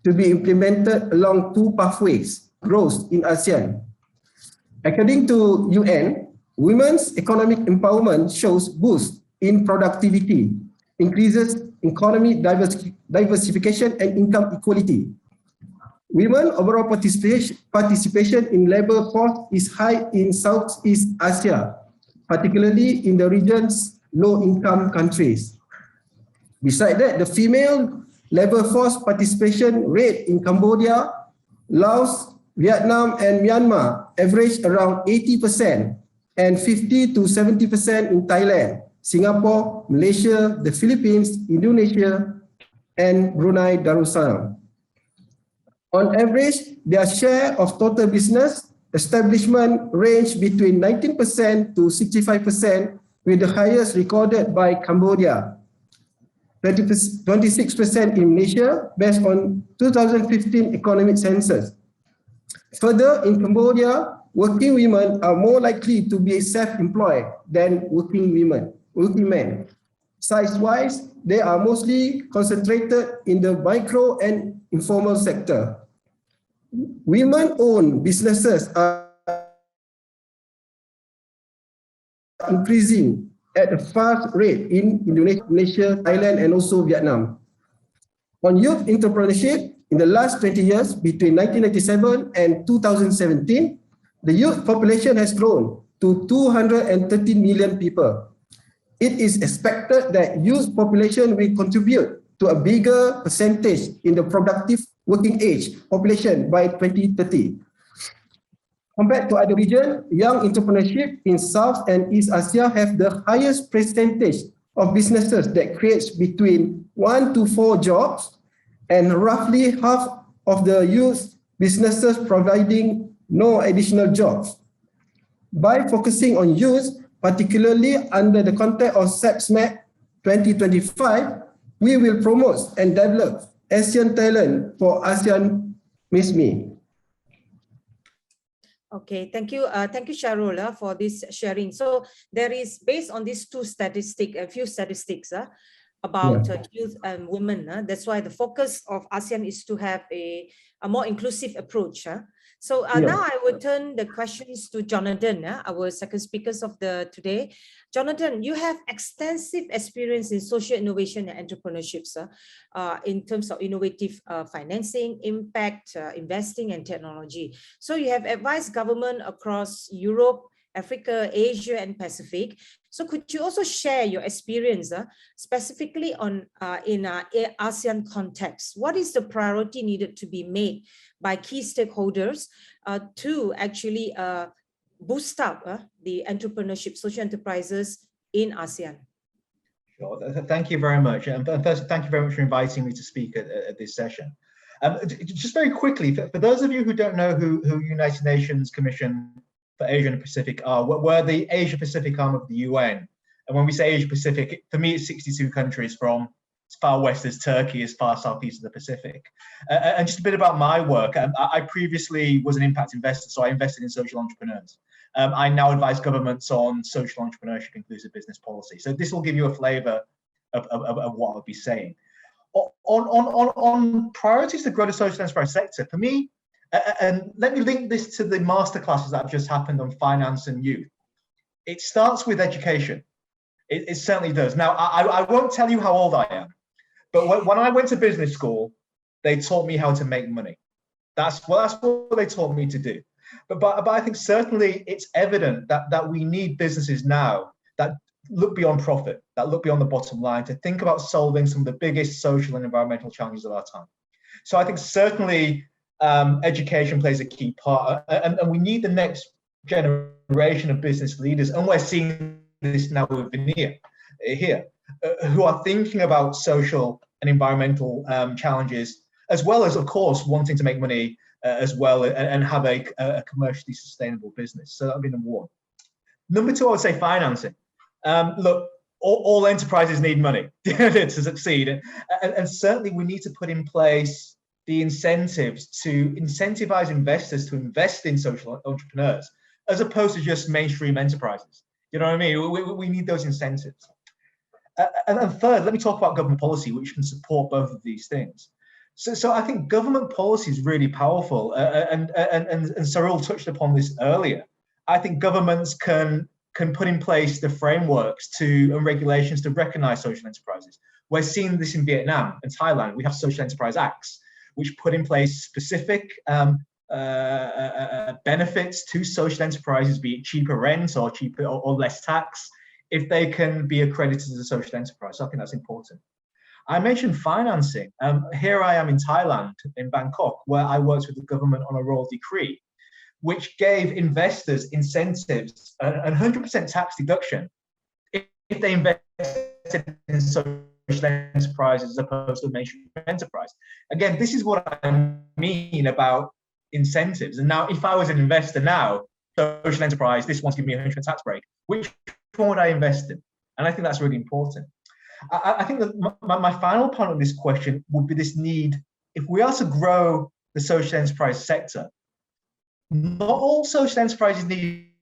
to be implemented along two pathways, growth in ASEAN. According to UN, women's economic empowerment shows boost in productivity, increases economic diversification and income equality. Women overall participation in labor force is high in Southeast Asia, particularly in the region's low-income countries. Besides that, the female labor force participation rate in Cambodia, Laos, Vietnam, and Myanmar average around 80% and 50 to 70% in Thailand, Singapore, Malaysia, the Philippines, Indonesia, and Brunei Darussalam. On average, their share of total business establishment range between 19% to 65%, with the highest recorded by Cambodia, 26% in Malaysia, based on 2015 economic census. Further, in Cambodia, working women are more likely to be self-employed than working men. Size-wise, they are mostly concentrated in the micro and informal sector. Women-owned businesses are increasing at a fast rate in Indonesia, Malaysia, Thailand, and also Vietnam. On youth entrepreneurship, in the last 20 years, between 1997 and 2017, the youth population has grown to 213 million people. It is expected that youth population will contribute to a bigger percentage in the productive working age population by 2030. Compared to other regions, young entrepreneurship in South and East Asia have the highest percentage of businesses that creates between 1 to 4 jobs, and roughly half of the youth businesses providing no additional jobs. By focusing on youth, particularly under the context of CESMET 2025, We will promote and develop ASEAN talent for ASEAN Miss Me. Okay, thank you, Sharul, for this sharing. So there is, based on these a few statistics about youth and women. That's why the focus of ASEAN is to have a more inclusive approach. So now I will turn the questions to Jonathan, our second speakers of the today. Jonathan, you have extensive experience in social innovation and entrepreneurship, in terms of innovative financing, impact, investing, and technology. So you have advised government across Europe, Africa, Asia, and Pacific. So could you also share your experience specifically on in ASEAN context? What is the priority needed to be made by key stakeholders to actually boost up the entrepreneurship, social enterprises in ASEAN? Sure. Thank you very much. And first, thank you very much for inviting me to speak at this session. Just very quickly, for those of you who don't know who United Nations Commission for Asia and Pacific are, we're the Asia Pacific arm of the UN. And when we say Asia Pacific, for me, it's 62 countries from as far west as Turkey, as far southeast of the Pacific. And just a bit about my work. I previously was an impact investor, so I invested in social entrepreneurs. I now advise governments on social entrepreneurship, inclusive business policy. So this will give you a flavor of what I'll be saying. On priorities to grow the social enterprise sector, for me, and let me link this to the masterclasses that have just happened on finance and youth. It starts with education. It certainly does. Now, I won't tell you how old I am, but when I went to business school, they taught me how to make money. That's what they taught me to do. But I think certainly it's evident that we need businesses now that look beyond profit, that look beyond the bottom line, to think about solving some of the biggest social and environmental challenges of our time. So I think certainly education plays a key part, and we need the next generation of business leaders, and we're seeing this now with Veneer here, who are thinking about social and environmental challenges, as well as, of course, wanting to make money as well and have a commercially sustainable business. So that would be number one. Number two, I would say financing. Look, all enterprises need money to succeed, and certainly we need to put in place the incentives to incentivize investors to invest in social entrepreneurs, as opposed to just mainstream enterprises. You know what I mean? We need those incentives. And third, let me talk about government policy, which can support both of these things. So I think government policy is really powerful, and Cyril touched upon this earlier. I think governments can put in place the frameworks and regulations to recognize social enterprises. We're seeing this in Vietnam and Thailand. We have social enterprise acts, which put in place specific benefits to social enterprises, be it cheaper rent or cheaper or less tax, if they can be accredited as a social enterprise. So I think that's important. I mentioned financing. Here I am in Thailand, in Bangkok, where I worked with the government on a royal decree, which gave investors incentives, 100% tax deduction, if they invested in social enterprises as opposed to a mainstream enterprise. Again, this is what I mean about incentives. And now, if I was an investor now, social enterprise, this one's giving me a 100% tax break, which one would I invest in? And I think that's really important. I think that my final point on this question would be this need, if we are to grow the social enterprise sector, not all social enterprises need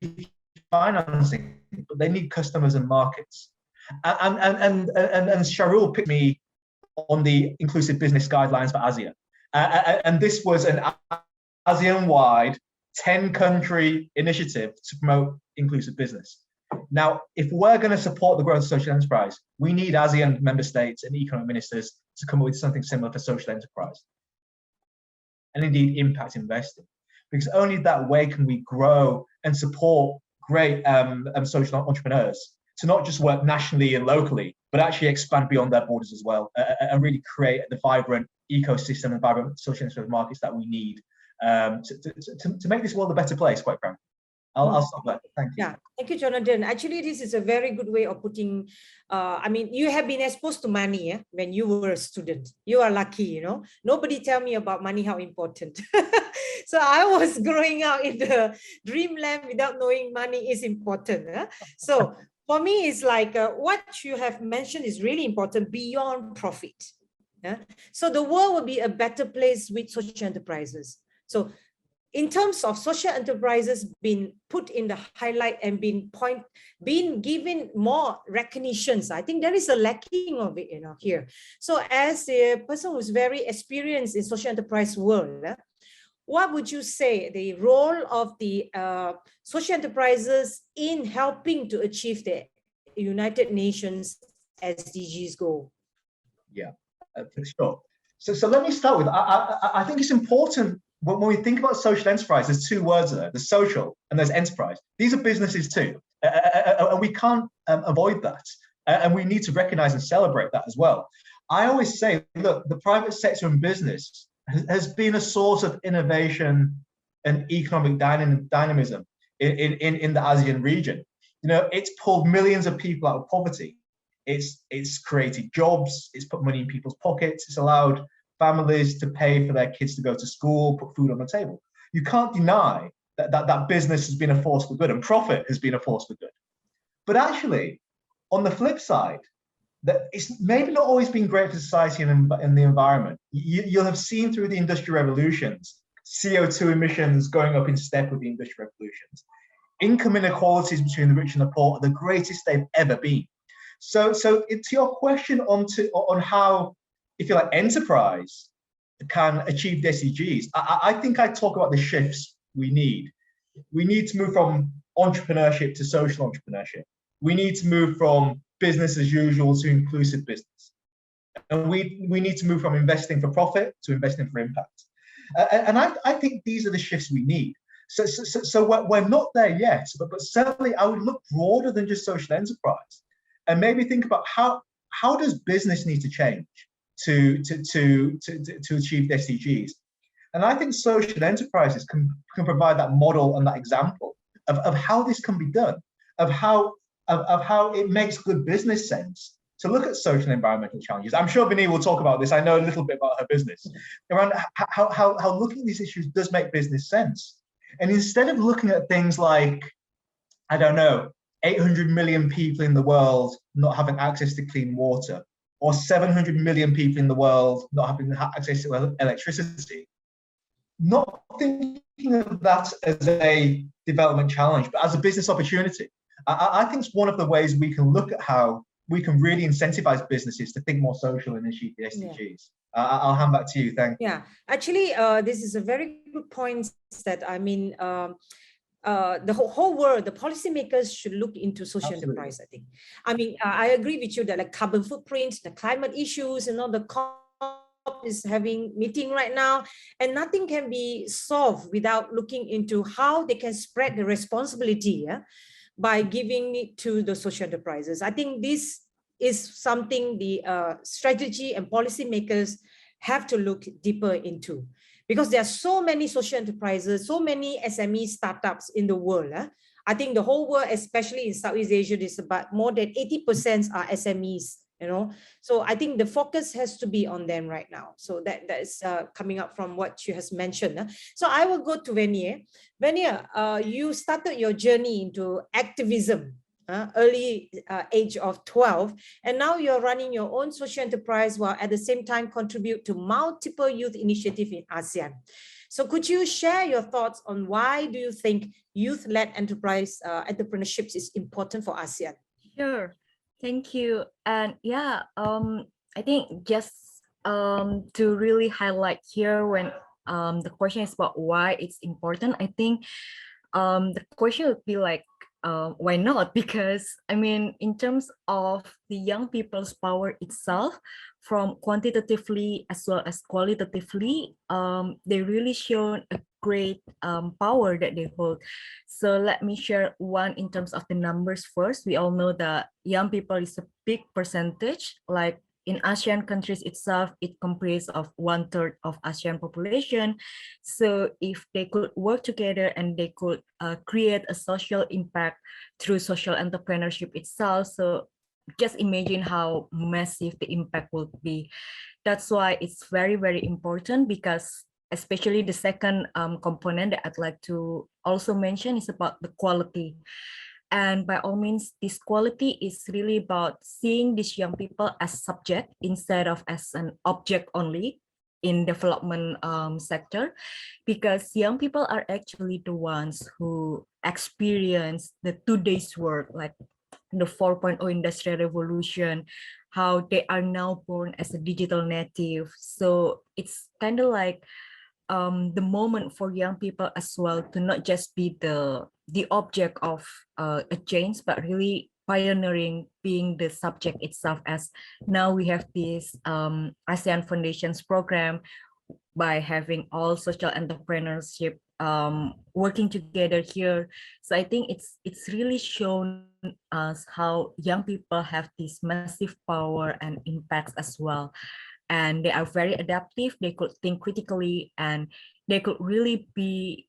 financing, but they need customers and markets. And Sharul picked me on the inclusive business guidelines for ASEAN. And this was an ASEAN-wide 10-country initiative to promote inclusive business. Now, if we're going to support the growth of social enterprise, we need ASEAN member states and economic ministers to come up with something similar for social enterprise, and indeed impact investing, because only that way can we grow and support great social entrepreneurs to not just work nationally and locally, but actually expand beyond their borders as well, and really create the vibrant ecosystem and vibrant social enterprise markets that we need to make this world a better place, quite frankly. I'll stop there. Thank you. Yeah, thank you, Jonathan. Actually, this is a very good way of putting, I mean, you have been exposed to money when you were a student. You are lucky, you know. Nobody tell me about money, how important. So I was growing up in the dreamland without knowing money is important. So for me, it's like what you have mentioned is really important beyond profit. Yeah? So the world will be a better place with social enterprises. So in terms of social enterprises being put in the highlight and being given more recognitions, I think there is a lacking of it, here. So as a person who's very experienced in social enterprise world, what would you say the role of the social enterprises in helping to achieve the United Nations SDGs goal? Yeah, for sure. So let me start with, I think it's important when we think about social enterprise, there's two words there, there's social and there's enterprise. These are businesses too, and we can't avoid that. And we need to recognize and celebrate that as well. I always say, look, the private sector and business has been a source of innovation and economic dynamism in the ASEAN region. You know, it's pulled millions of people out of poverty. It's created jobs, it's put money in people's pockets, it's allowed families to pay for their kids to go to school, put food on the table. You can't deny that business has been a force for good and profit has been a force for good. But actually, on the flip side, that it's maybe not always been great for society and the environment. You'll have seen through the industrial revolutions, CO2 emissions going up in step with the industrial revolutions. Income inequalities between the rich and the poor are the greatest they've ever been. So to your question on how, if you like, enterprise can achieve the SDGs, I think I talk about the shifts we need. We need to move from entrepreneurship to social entrepreneurship. We need to move from business as usual to inclusive business. And we need to move from investing for profit to investing for impact. And I think these are the shifts we need. So we're not there yet, but certainly I would look broader than just social enterprise and maybe think about how does business need to change to achieve the SDGs. And I think social enterprises can provide that model and that example of how this can be done, of how it makes good business sense to look at social and environmental challenges. I'm sure Vinny will talk about this. I know a little bit about her business, around how looking at these issues does make business sense. And instead of looking at things like, I don't know, 800 million people in the world not having access to clean water, or 700 million people in the world not having access to electricity, not thinking of that as a development challenge, but as a business opportunity. I think it's one of the ways we can look at how we can really incentivize businesses to think more social and achieve the SDGs. I'll hand back to you. Thank you. Yeah, actually, this is a very good point that the whole world, the policymakers should look into social enterprise, I think. I mean, I agree with you that like carbon footprint, the climate issues, and all the COP is having meeting right now, and nothing can be solved without looking into how they can spread the responsibility, by giving it to the social enterprises. I think this is something the strategy and policymakers have to look deeper into, because there are so many social enterprises, so many SME startups in the world. I think the whole world, especially in Southeast Asia, is about more than 80% are SMEs, So I think the focus has to be on them right now. So that is coming up from what you has mentioned. So I will go to Venier. Venier, you started your journey into activism early age of 12, and now you're running your own social enterprise while at the same time contribute to multiple youth initiatives in ASEAN. So could you share your thoughts on why do you think youth-led enterprise entrepreneurships is important for ASEAN? Sure. Thank you. And yeah, I think just to really highlight here when the question is about why it's important, I think the question would be like, why not? Because I mean, in terms of the young people's power itself, from quantitatively as well as qualitatively, they really shown a great power that they hold. So let me share one in terms of the numbers first. We all know that young people is a big percentage. Like in ASEAN countries itself, it comprises of 1/3 of ASEAN population. So if they could work together and they could create a social impact through social entrepreneurship itself, so just imagine how massive the impact would be. That's why it's very, very important, because especially the second component that I'd like to also mention is about the quality. And by all means, this quality is really about seeing these young people as subject instead of as an object only in development sector, because young people are actually the ones who experience the today's work, like the 4.0 industrial revolution, how they are now born as a digital native. So it's kind of like the moment for young people as well to not just be the object of a change, but really pioneering, being the subject itself. As now we have this ASEAN Foundations program, by having all social entrepreneurship working together here. So I think it's really shown us how young people have this massive power and impacts as well. And they are very adaptive, they could think critically, and they could really be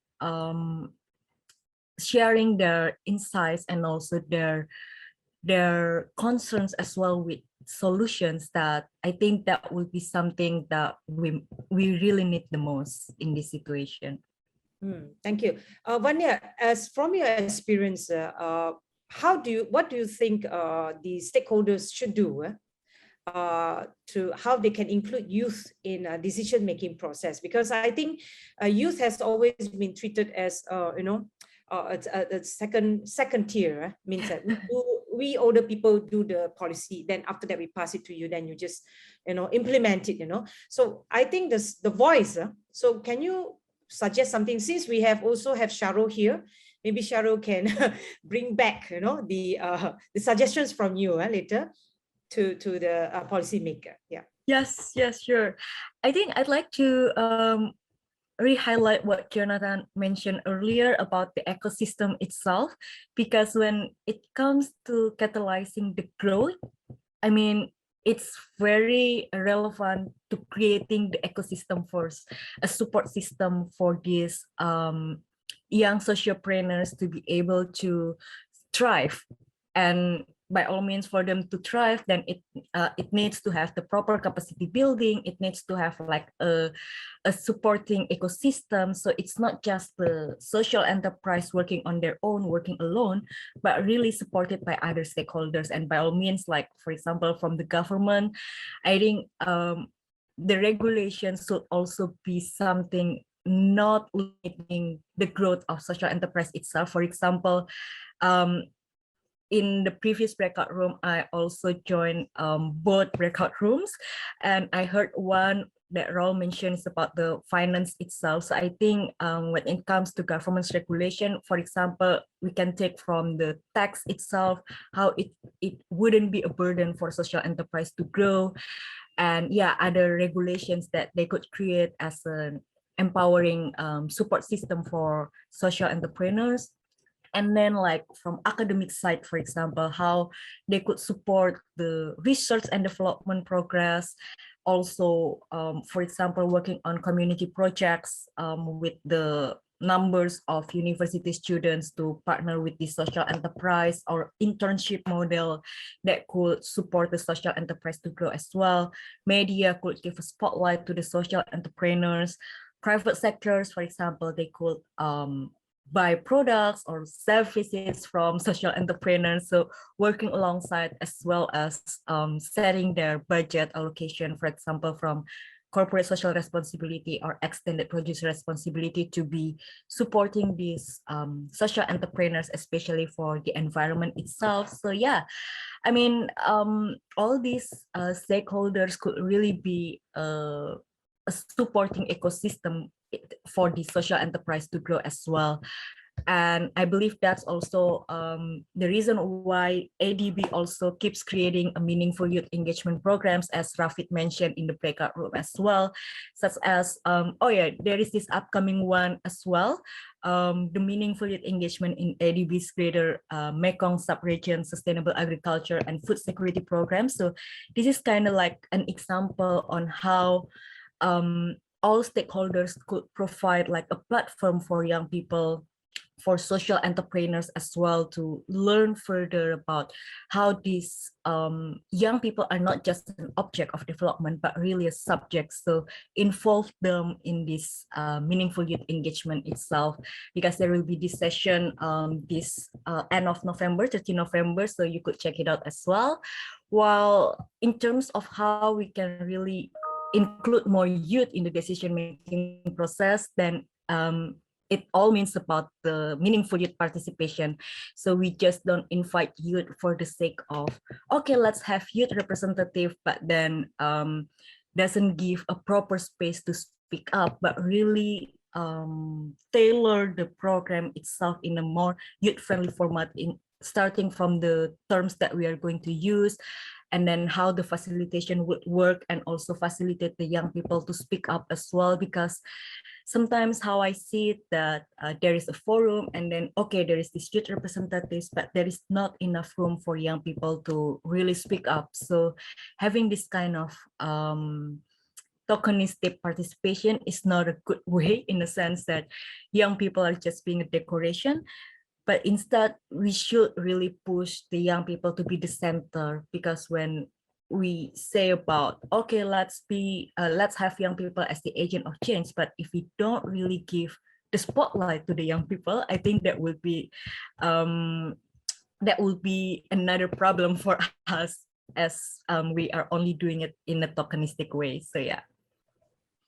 sharing their insights and also their concerns as well with solutions that I think that will be something that we really need the most in this situation. Thank you. Vanya, as from your experience, what do you think the stakeholders should do to how they can include youth in a decision-making process? Because I think youth has always been treated as, a second tier. Means that we older people do the policy, then after that we pass it to you, then you just implement it. So I think the voice. So can you suggest something, since we also have Sharo here? Maybe Sharo can bring back the suggestions from you later to the policymaker. Yeah. Yes, sure. I think I'd like to re-highlight what Jonathan mentioned earlier about the ecosystem itself, because when it comes to catalyzing the growth, I mean, it's very relevant to creating the ecosystem first, a support system for these young sociopreneurs to be able to thrive. And by all means, for them to thrive, then it needs to have the proper capacity building. It needs to have like a supporting ecosystem. So it's not just the social enterprise working on their own, working alone, but really supported by other stakeholders. And by all means, like for example, from the government, I think the regulations should also be something not limiting the growth of social enterprise itself. For example, in the previous breakout room, I also joined both breakout rooms, and I heard one that Raul mentions about the finance itself. So I think when it comes to government's regulation, for example, we can take from the tax itself, how it wouldn't be a burden for social enterprise to grow, and other regulations that they could create as an empowering support system for social entrepreneurs. And then like from academic side, for example, how they could support the research and development progress. Also, for example, working on community projects with the numbers of university students to partner with the social enterprise or internship model that could support the social enterprise to grow as well. Media could give a spotlight to the social entrepreneurs. Private sectors, for example, they could buy products or services from social entrepreneurs. So working alongside, as well as setting their budget allocation, for example, from corporate social responsibility or extended producer responsibility, to be supporting these social entrepreneurs, especially for the environment itself. So I mean, all these stakeholders could really be a supporting ecosystem for the social enterprise to grow as well. And I believe that's also the reason why ADB also keeps creating a meaningful youth engagement programs, as Rafid mentioned in the breakout room as well, such as, there is this upcoming one as well, the meaningful youth engagement in ADB's greater Mekong sub-region sustainable agriculture and food security program. So this is kind of like an example on how all stakeholders could provide like a platform for young people for social entrepreneurs as well to learn further about how these young people are not just an object of development, but really a subject. So involve them in this meaningful youth engagement itself, because there will be this session this end of November, 30 November, so you could check it out as well. While in terms of how we can really include more youth in the decision-making process, then it all means about the meaningful youth participation. So we just don't invite youth for the sake of, okay, let's have youth representative, but then doesn't give a proper space to speak up, but really tailor the program itself in a more youth-friendly format, in starting from the terms that we are going to use, and then how the facilitation would work, and also facilitate the young people to speak up as well. Because sometimes how I see it, that there is a forum, and then, okay, there is this youth representatives, but there is not enough room for young people to really speak up. So having this kind of tokenistic participation is not a good way, in the sense that young people are just being a decoration. But instead, we should really push the young people to be the center, because when we say about, okay, let's have young people as the agent of change, but if we don't really give the spotlight to the young people, I think that would be another problem for us, as we are only doing it in a tokenistic way. So yeah.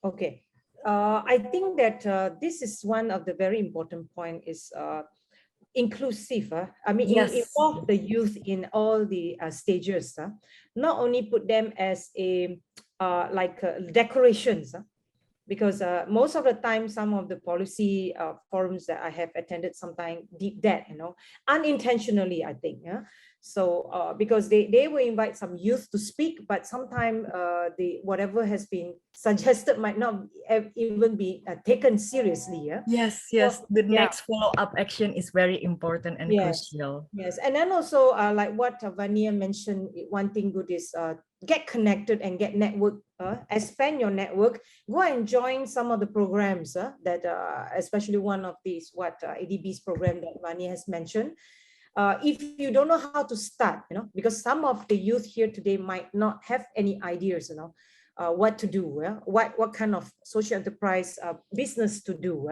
Okay, I think that this is one of the very important point is inclusive. I mean, Yes. involve the youth in all the stages. Not only put them as a decorations, because most of the time, some of the policy forums that I have attended sometimes did that, unintentionally, I think. Yeah. So because they will invite some youth to speak, but sometimes whatever has been suggested might not even be taken seriously. Yeah. Yes. So, The yeah. next follow-up action is very important and crucial. Yes, and then also like what Vania mentioned, one thing good is get connected and get network, expand your network, go and join some of the programs that especially one of these ADB's program that Vania has mentioned. If you don't know how to start, because some of the youth here today might not have any ideas, what to do, what kind of social enterprise business to do,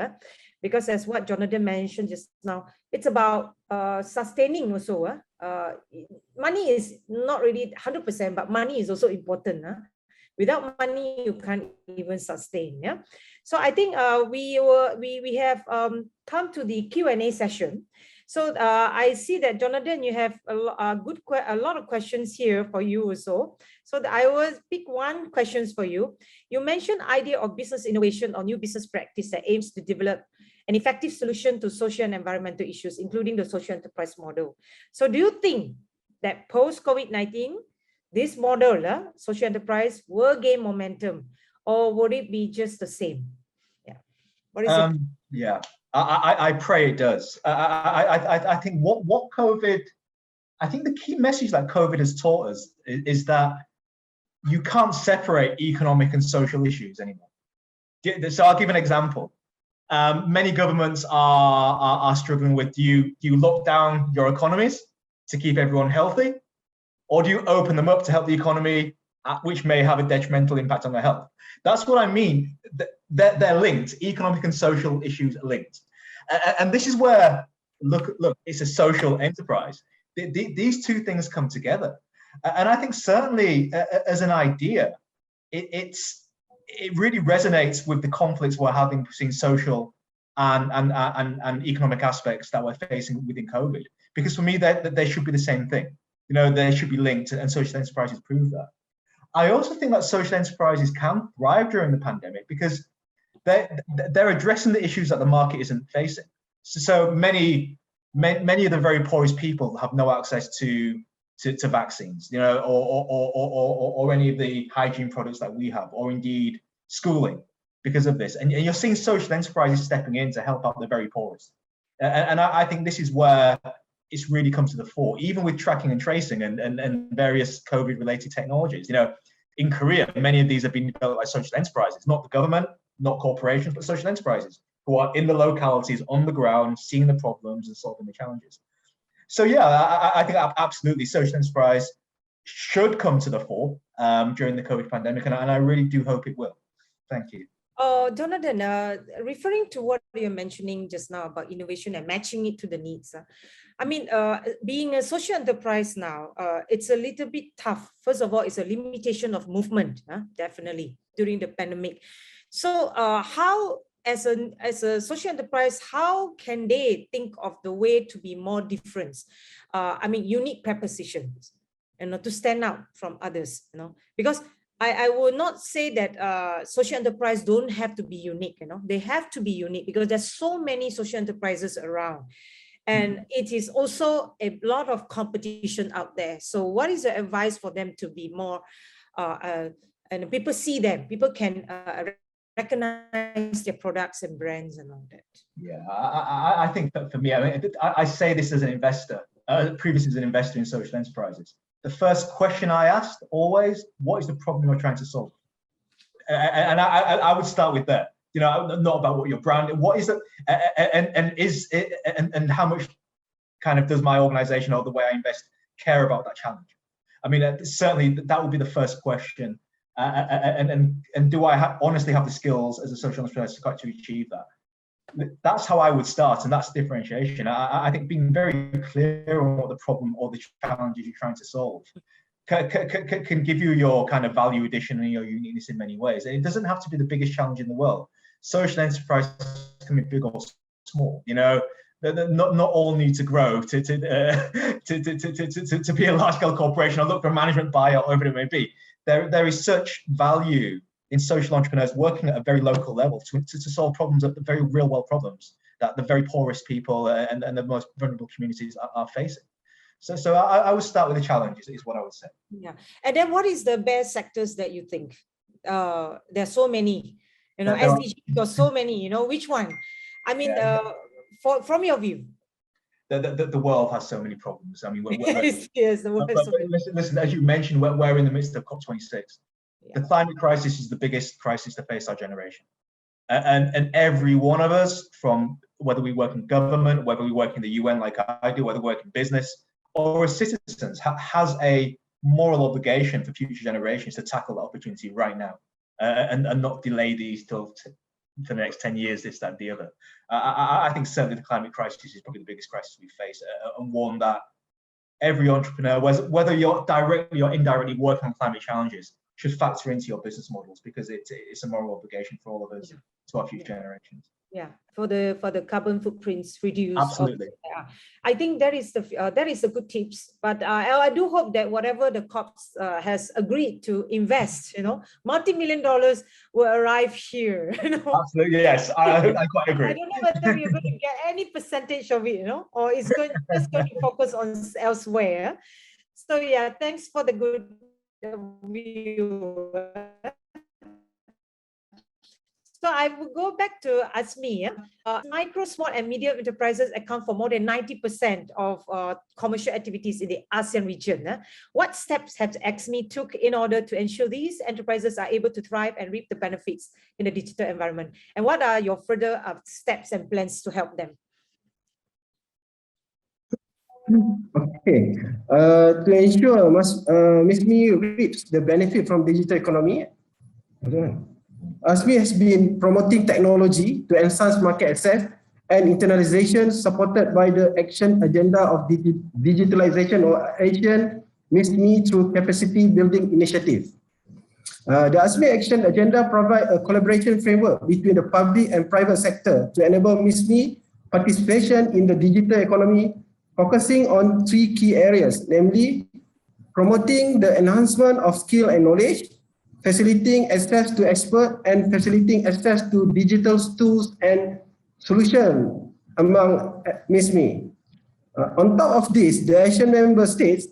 because as what Jonathan mentioned just now, it's about sustaining also. Money is not really 100%, but money is also important. Without money, you can't even sustain. Yeah. So I think we have come to the Q&A session. So I see that Jonathan, you have a lot of questions here for you also. So I will pick one questions for you. You mentioned idea of business innovation or new business practice that aims to develop an effective solution to social and environmental issues, including the social enterprise model. So do you think that post-COVID-19, this model, social enterprise, will gain momentum, or would it be just the same? Yeah. What is it? Yeah. I pray it does. I think what COVID, I think the key message that COVID has taught us is that you can't separate economic and social issues anymore. So I'll give an example. Many governments are struggling with, do you lock down your economies to keep everyone healthy, or do you open them up to help the economy, which may have a detrimental impact on their health? That's what I mean. They're linked. Economic and social issues are linked. And this is where, look, it's a social enterprise. These two things come together. And I think certainly as an idea, it really resonates with the conflicts we're having between social and economic aspects that we're facing within COVID. Because for me, they should be the same thing. They should be linked, and social enterprises prove that. I also think that social enterprises can thrive during the pandemic because they're addressing the issues that the market isn't facing. So many of the very poorest people have no access to vaccines, or any of the hygiene products that we have, or indeed schooling because of this. And you're seeing social enterprises stepping in to help out the very poorest. And I think this is where it's really come to the fore, even with tracking and tracing and various COVID-related technologies. In Korea, many of these have been developed by social enterprises, not the government, not corporations, but social enterprises who are in the localities on the ground, seeing the problems and solving the challenges. So yeah, I think absolutely social enterprise should come to the fore during the COVID pandemic, and I really do hope it will. Thank you. Jonathan, referring to what you're mentioning just now about innovation and matching it to the needs. I mean, being a social enterprise now, it's a little bit tough. First of all, it's a limitation of movement, definitely, during the pandemic. So how, as a social enterprise, how can they think of the way to be more different? I mean, unique propositions, to stand out from others, because I will not say that social enterprise don't have to be unique, they have to be unique because there's so many social enterprises around. And it is also a lot of competition out there. So what is the advice for them to be more, and people see them, people can recognize their products and brands and all that? Yeah, I think that for me, I say this as an investor, previously as an investor in social enterprises. The first question I asked always, what is the problem you're trying to solve? And I would start with that. Not about what your brand, what is it, and how much kind of does my organization or the way I invest care about that challenge? I mean, certainly that would be the first question. And do I honestly have the skills as a social entrepreneur to achieve that? That's how I would start, and that's differentiation. I think being very clear on what the problem or the challenges you're trying to solve can give you your kind of value addition and your uniqueness in many ways. And it doesn't have to be the biggest challenge in the world. Social enterprise can be big or small. Not all need to grow to be a large-scale corporation or look for a management buyout, whatever it may be. There is such value in social entrepreneurs working at a very local level to solve problems, the very real-world problems that the very poorest people and the most vulnerable communities are facing. So I would start with the challenges, is what I would say. Yeah, and then what is the best sectors that you think? There's so many, SDG got so many. Which one? I mean, from your view. The world has so many problems. I mean, yes, the world. Listen, as you mentioned, we're in the midst of COP26. The climate crisis is the biggest crisis to face our generation. And every one of us, from whether we work in government, whether we work in the UN like I do, whether we work in business, or as citizens, has a moral obligation for future generations to tackle that opportunity right now and not delay these till for the next 10 years, this, that, and the other. I think certainly the climate crisis is probably the biggest crisis we face, and one that every entrepreneur, whether you're directly or indirectly working on climate challenges, should factor into your business models, because it's a moral obligation for all of us to our future generations. Yeah, for the carbon footprints reduced. Absolutely. I think that is the good tips. But I do hope that whatever the COPs has agreed to invest, multi-million dollars will arrive here. Absolutely, yes, I quite agree. I don't know whether we're going to get any percentage of it, or it's just going to focus on elsewhere. So yeah, thanks for the good view. So I will go back to Azmi. Micro, small, and medium enterprises account for more than 90% of commercial activities in the ASEAN region. What steps have Azmi took in order to ensure these enterprises are able to thrive and reap the benefits in the digital environment? And what are your further steps and plans to help them? Okay. To ensure Ms. Mi reaps the benefit from digital economy, ASMI has been promoting technology to enhance market access and internalization, supported by the Action Agenda of Digitalization, or ASEAN, Ms. Mi, through capacity building initiative. The ASMI Action Agenda provides a collaboration framework between the public and private sector to enable Ms. Mi participation in the digital economy, focusing on 3 key areas, namely promoting the enhancement of skill and knowledge, facilitating access to experts, and facilitating access to digital tools and solutions among Ms. Mi. On top of this, the Asian member states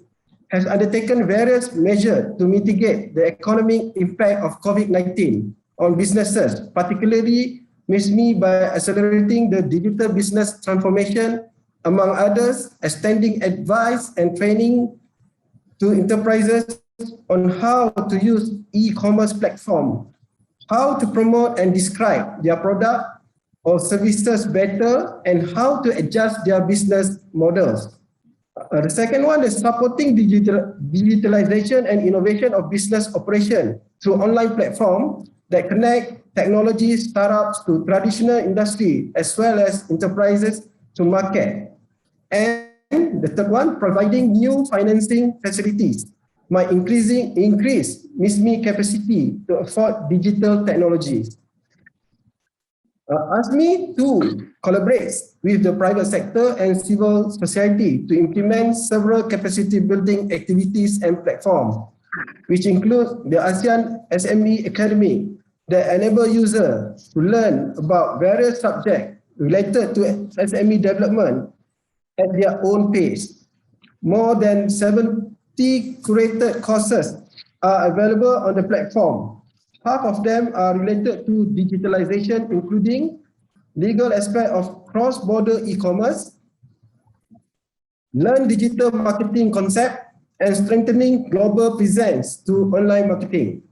has undertaken various measures to mitigate the economic impact of COVID-19 on businesses, particularly Ms. Mi, by accelerating the digital business transformation, among others, extending advice and training to enterprises on how to use e-commerce platform, how to promote and describe their product, or services better and how to adjust their business models. The second one is supporting digitalization and innovation of business operation through online platform that connect technology startups to traditional industry as well as enterprises to market. And the third one, providing new financing facilities might increase MISME capacity to afford digital technologies. Asked me to collaborate with the private sector and civil society to implement several capacity building activities and platforms, which include the ASEAN SME Academy that enable users to learn about various subjects related to SME development at their own pace. More than 70 curated courses are available on the platform. Half of them are related to digitalization, including legal aspect of cross-border e-commerce, learn digital marketing concept, and strengthening global presence to online marketing.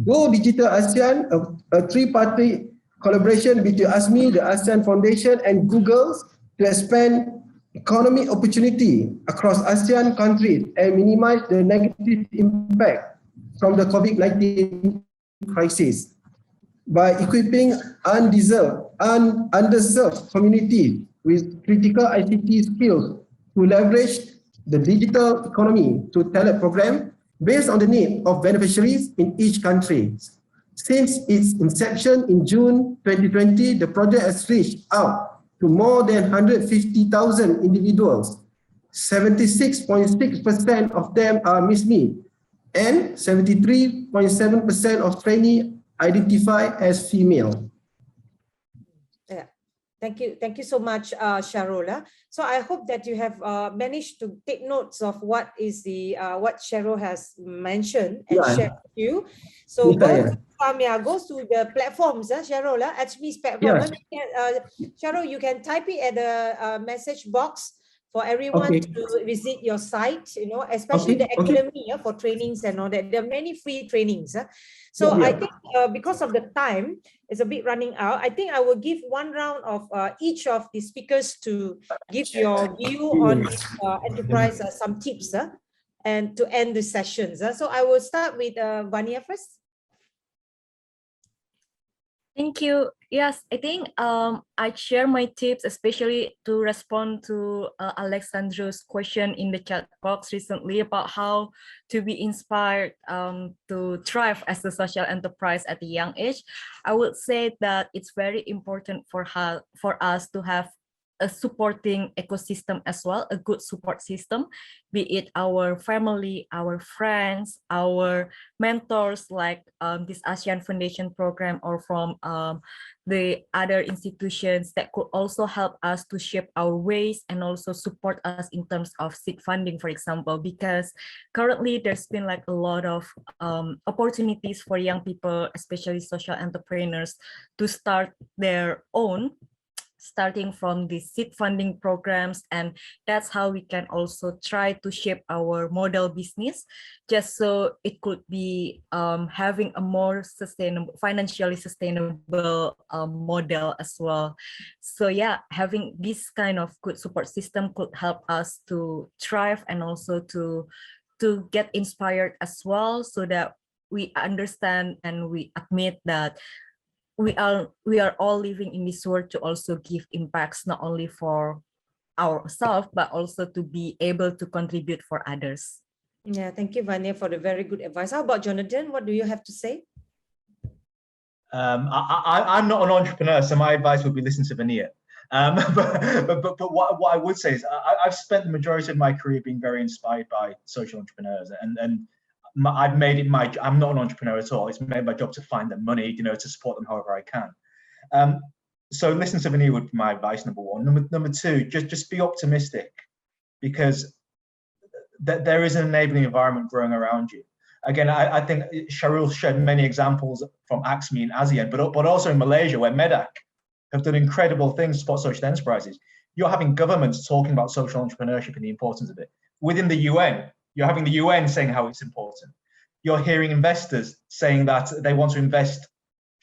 Go Digital ASEAN, a three-party collaboration between ASME, the ASEAN Foundation, and Google to expand economic opportunity across ASEAN countries and minimize the negative impact from the COVID-19 crisis by equipping underserved communities with critical ICT skills to leverage the digital economy to tailor program based on the need of beneficiaries in each country. Since its inception in June 2020, the project has reached out to more than 150,000 individuals. 76.6% of them are MISME, and 73.7% of trainees identify as female. Yeah, thank you so much, Sharola. So I hope that you have managed to take notes of what is the what Cheryl has mentioned and shared with you. So go to the platforms, Cheryl, HME's platform. Cheryl, you can type it at the message box for everyone to visit your site, you know, especially the academy for trainings and all that. There are many free trainings. So I think because of the time, it's a bit running out. I think I will give one round of each of the speakers to give your view on this enterprise, some tips, and to end the sessions. So I will start with Vania first. Thank you. Yes, I think I share my tips, especially to respond to Alexandro's question in the chat box recently about how to be inspired to thrive as a social enterprise at a young age. I would say that it's very important for us to have a supporting ecosystem as well, a good support system, be it our family, our friends, our mentors, like this ASEAN Foundation program, or from the other institutions that could also help us to shape our ways and also support us in terms of seed funding, for example, because currently there's been like a lot of opportunities for young people, especially social entrepreneurs, to start their own, starting from the seed funding programs, and that's how we can also try to shape our model business, just so it could be having a more sustainable, financially sustainable model as well. So yeah, having this kind of good support system could help us to thrive and also to get inspired as well, so that we understand and we admit that we are all living in this world to also give impacts, not only for ourselves, but also to be able to contribute for others. Yeah, thank you, Vania, for the very good advice. How about Jonathan? What do you have to say? I'm not an entrepreneur, so my advice would be listen to Vania. But what I would say is I've spent the majority of my career being very inspired by social entrepreneurs, and I've made it I'm not an entrepreneur at all. It's made my job to find them money, you know, to support them however I can. So listen to Vania would be my advice, number one. Number two, just be optimistic, because there is an enabling environment growing around you. Again, I think Sharul shared many examples from AXME and ASEAN, but also in Malaysia, where MEDAC have done incredible things to support social enterprises. You're having governments talking about social entrepreneurship and the importance of it. Within the UN, you're having the UN saying how it's important. You're hearing investors saying that they want to invest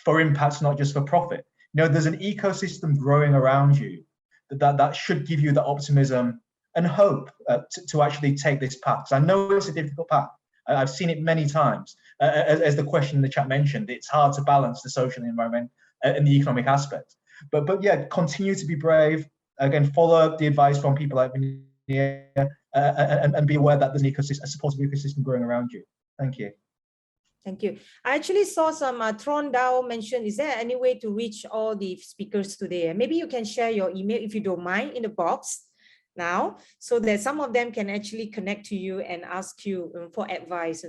for impact, not just for profit. there's an ecosystem growing around you that should give you the optimism and hope to actually take this path. Because I know it's a difficult path. I've seen it many times. As the question in the chat mentioned, it's hard to balance the social environment and the economic aspect. But yeah, continue to be brave. Again, follow the advice from people like Vinia, and be aware that there's an ecosystem, a supportive ecosystem growing around you. Thank you. Thank you. I actually saw some Tron Dao mention, is there any way to reach all the speakers today? Maybe you can share your email, if you don't mind, in the box now, so that some of them can actually connect to you and ask you for advice,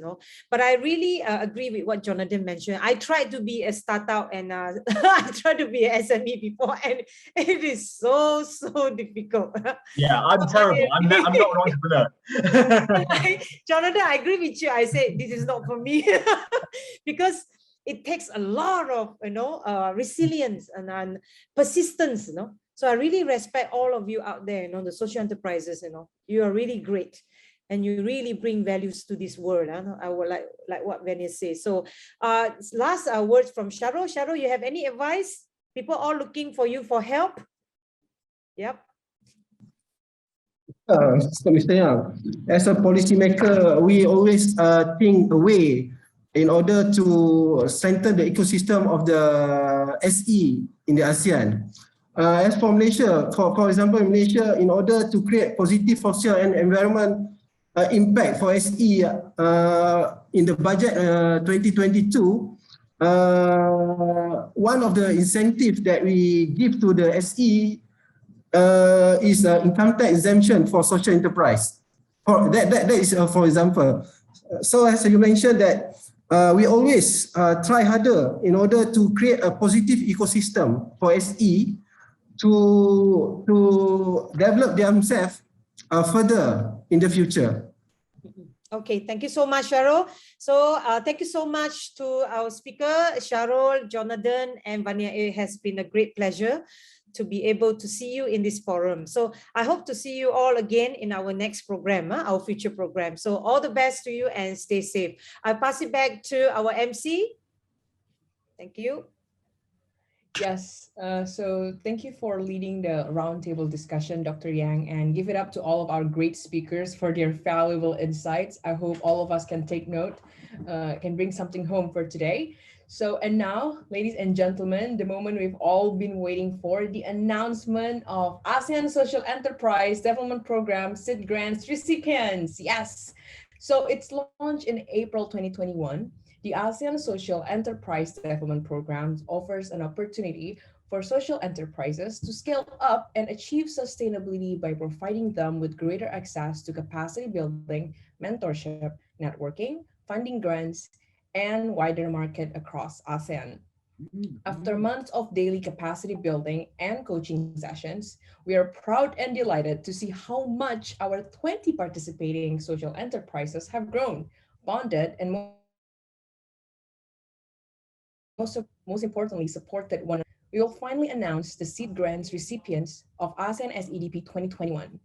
But I really agree with what Jonathan mentioned. I tried to be a startup and I tried to be an SME before, and it is so difficult. Yeah, I'm terrible. I'm not an entrepreneur. Jonathan, I agree with you. I say this is not for me because it takes a lot of resilience and persistence, So I really respect all of you out there, the social enterprises, you are really great and you really bring values to this world. I would like what Venice says. So last words from Sharo. Sharo, you have any advice? People all looking for you for help? Yep. So Mr. Yang, as a policymaker, we always think a way in order to strengthen the ecosystem of the SE in the ASEAN. As for Malaysia, for example, in Malaysia, in order to create positive social and environment impact for SE in the budget 2022, one of the incentives that we give to the SE is income tax exemption for social enterprise. That is for example. So as you mentioned that we always try harder in order to create a positive ecosystem for SE to develop themselves further in the future. Okay, thank you so much, Cheryl. So thank you so much to our speaker, Cheryl, Jonathan, and Vania. It has been a great pleasure to be able to see you in this forum. So I hope to see you all again in our next program, our future program. So all the best to you and stay safe. I'll pass it back to our MC. Thank you. Yes, so thank you for leading the roundtable discussion, Dr. Yang, and give it up to all of our great speakers for their valuable insights. I hope all of us can take note, can bring something home for today. So, and now, ladies and gentlemen, the moment we've all been waiting for, the announcement of ASEAN Social Enterprise Development Program SID Grants recipients. Yes, so it's launched in April 2021. The ASEAN Social Enterprise Development Program offers an opportunity for social enterprises to scale up and achieve sustainability by providing them with greater access to capacity building, mentorship, networking, funding grants, and wider market across ASEAN. After months of daily capacity building and coaching sessions, we are proud and delighted to see how much our 20 participating social enterprises have grown, bonded, and most importantly, supported one another. We will finally announce the seed grants recipients of ASEAN SEDP 2021.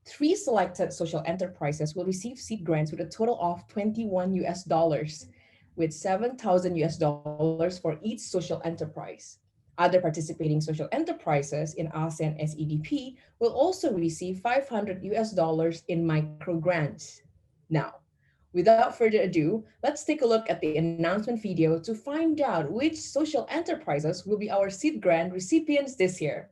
3 selected social enterprises will receive seed grants with a total of $21 US, with $7,000 US for each social enterprise. Other participating social enterprises in ASEAN SEDP will also receive $500 US in micro grants. Now, without further ado, let's take a look at the announcement video to find out which social enterprises will be our seed grant recipients this year.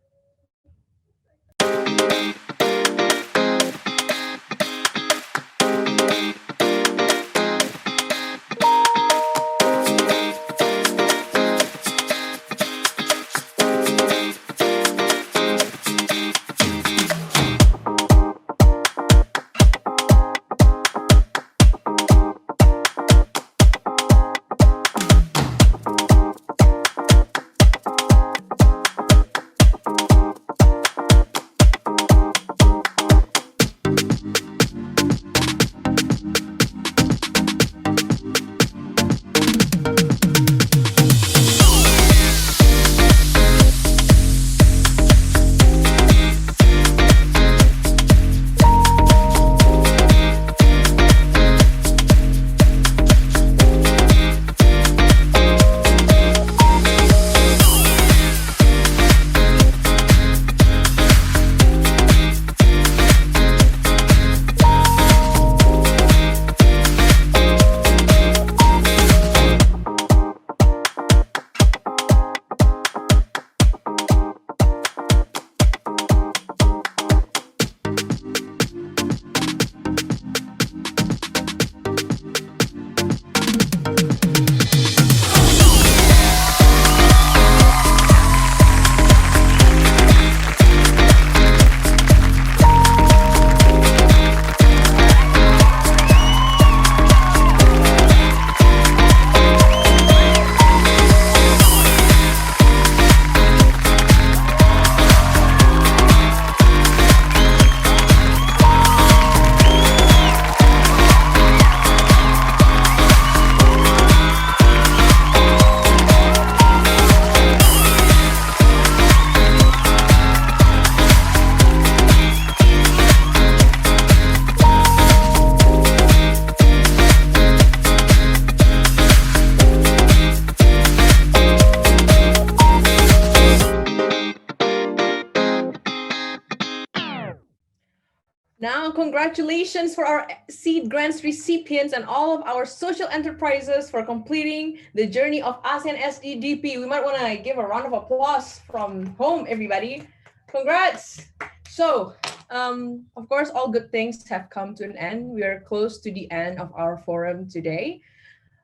Now, congratulations for our seed grants recipients and all of our social enterprises for completing the journey of ASEAN SEDP. We might want to give a round of applause from home, everybody. Congrats. So, of course, all good things have come to an end. We are close to the end of our forum today.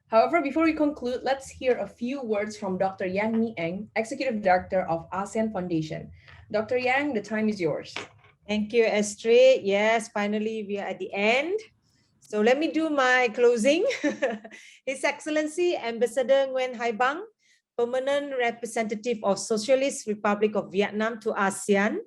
However, before we conclude, let's hear a few words from Dr. Yang Mi Eng, Executive Director of ASEAN Foundation. Dr. Yang, the time is yours. Thank you, Astrid. Yes, finally we are at the end. So let me do my closing. His Excellency Ambassador Nguyen Hai Bang, Permanent Representative of Socialist Republic of Vietnam to ASEAN,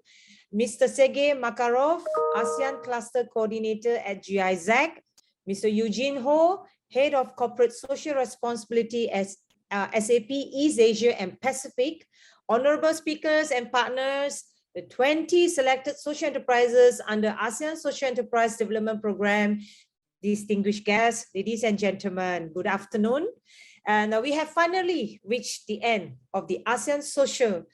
Mr. Sergei Makarov, ASEAN Cluster Coordinator at GIZ, Mr. Eugene Ho, Head of Corporate Social Responsibility as SAP East Asia and Pacific, honorable speakers and partners, the 20 selected social enterprises under ASEAN Social Enterprise Development Program, distinguished guests, ladies and gentlemen, good afternoon. And we have finally reached the end of the ASEAN Social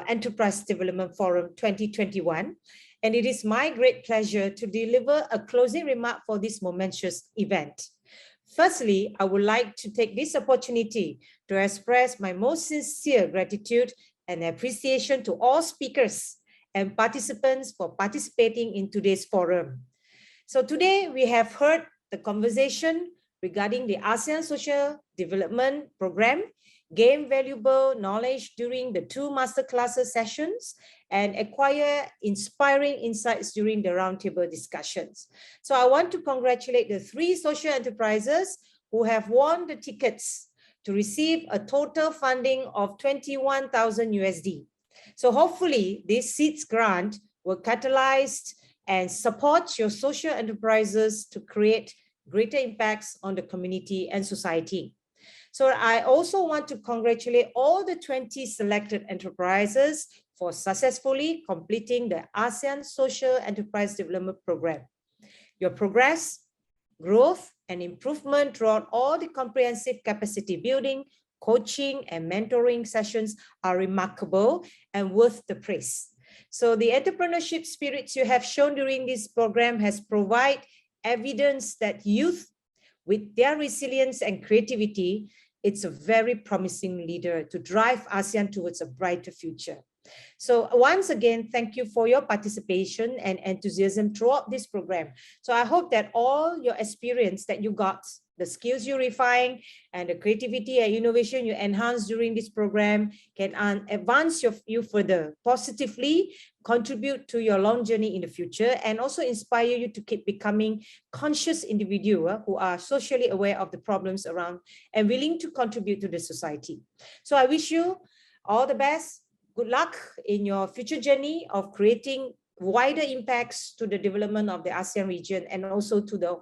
Enterprise Development Forum 2021. And it is my great pleasure to deliver a closing remark for this momentous event. Firstly, I would like to take this opportunity to express my most sincere gratitude and appreciation to all speakers and participants for participating in today's forum. So today we have heard the conversation regarding the ASEAN Social Development Program, gain valuable knowledge during the 2 masterclasses sessions, and acquire inspiring insights during the roundtable discussions. So I want to congratulate the 3 social enterprises who have won the tickets to receive a total funding of 21,000 USD. So hopefully this seeds grant will catalyze and support your social enterprises to create greater impacts on the community and society. So I also want to congratulate all the 20 selected enterprises for successfully completing the ASEAN Social Enterprise Development Program. Your progress, growth, and improvement throughout all the comprehensive capacity building, coaching, and mentoring sessions are remarkable and worth the praise. So the entrepreneurship spirits you have shown during this program has provided evidence that youth, with their resilience and creativity, it's a very promising leader to drive ASEAN towards a brighter future. So once again, thank you for your participation and enthusiasm throughout this program. So I hope that all your experience that you got, the skills you refine, and the creativity and innovation you enhance during this program can advance you further positively, contribute to your long journey in the future, and also inspire you to keep becoming conscious individuals who are socially aware of the problems around and willing to contribute to the society. So I wish you all the best. Good luck in your future journey of creating wider impacts to the development of the ASEAN region and also to the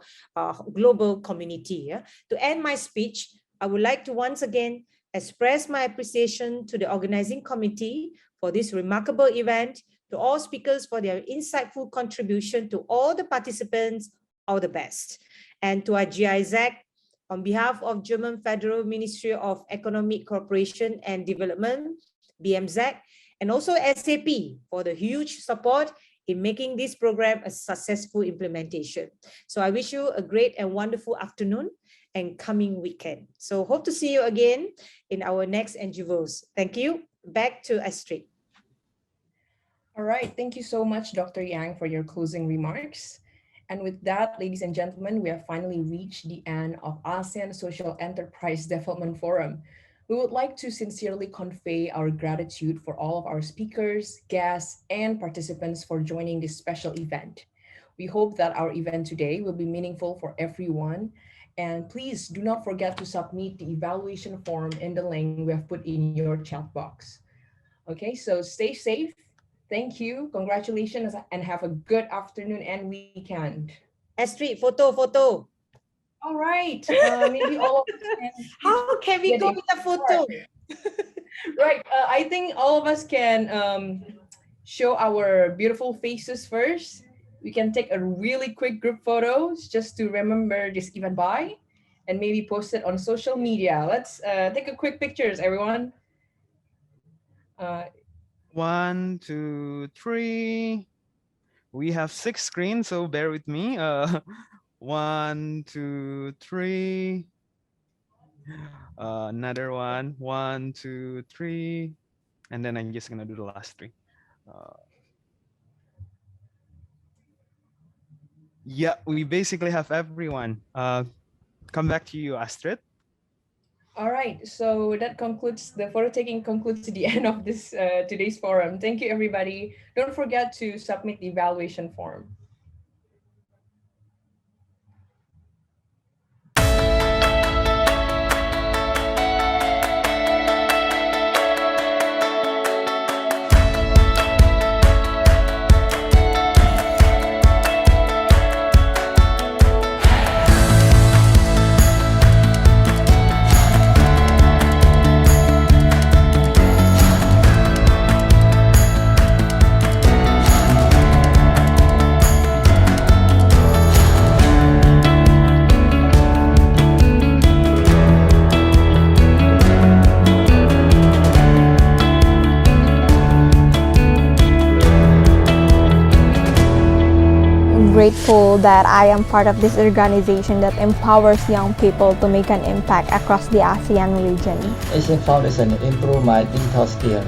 global community. To end my speech, I would like to once again express my appreciation to the organizing committee for this remarkable event, to all speakers for their insightful contribution, to all the participants, all the best. And to our GIZ, on behalf of German Federal Ministry of Economic Cooperation and Development, BMZ, and also SAP for the huge support in making this program a successful implementation. So I wish you a great and wonderful afternoon and coming weekend. So hope to see you again in our next endeavors. Thank you. Back to Astrid. All right, thank you so much, Dr. Yang, for your closing remarks. And with that, ladies and gentlemen, we have finally reached the end of ASEAN Social Enterprise Development Forum. We would like to sincerely convey our gratitude for all of our speakers, guests, and participants for joining this special event. We hope that our event today will be meaningful for everyone. And please do not forget to submit the evaluation form in the link we have put in your chat box. Okay, so stay safe. Thank you. Congratulations and have a good afternoon and weekend. Astrid, photo. All right. Maybe all of us can. How can we go with the photo? Right. I think all of us can show our beautiful faces first. We can take a really quick group photos just to remember this event by, and maybe post it on social media. Let's take a quick pictures, everyone. 1, 2, 3. We have 6 screens, so bear with me. 1, 2, 3. Another one. 1, 2, 3. And then I'm just gonna do the last 3. Yeah, we basically have everyone. Come back to you, Astrid. All right, so that concludes the photo taking concludes the end of this today's forum. Thank you, everybody. Don't forget to submit the evaluation form. Grateful that I am part of this organization that empowers young people to make an impact across the ASEAN region. ASEAN Foundation improved my digital skills.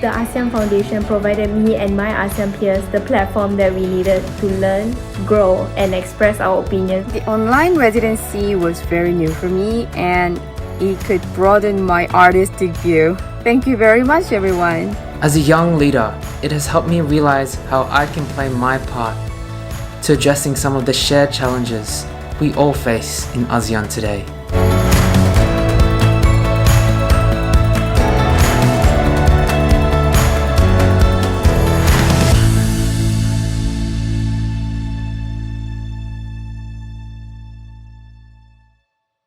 The ASEAN Foundation provided me and my ASEAN peers the platform that we needed to learn, grow, and express our opinions. The online residency was very new for me and it could broaden my artistic view. Thank you very much, everyone. As a young leader, it has helped me realize how I can play my part to addressing some of the shared challenges we all face in ASEAN today.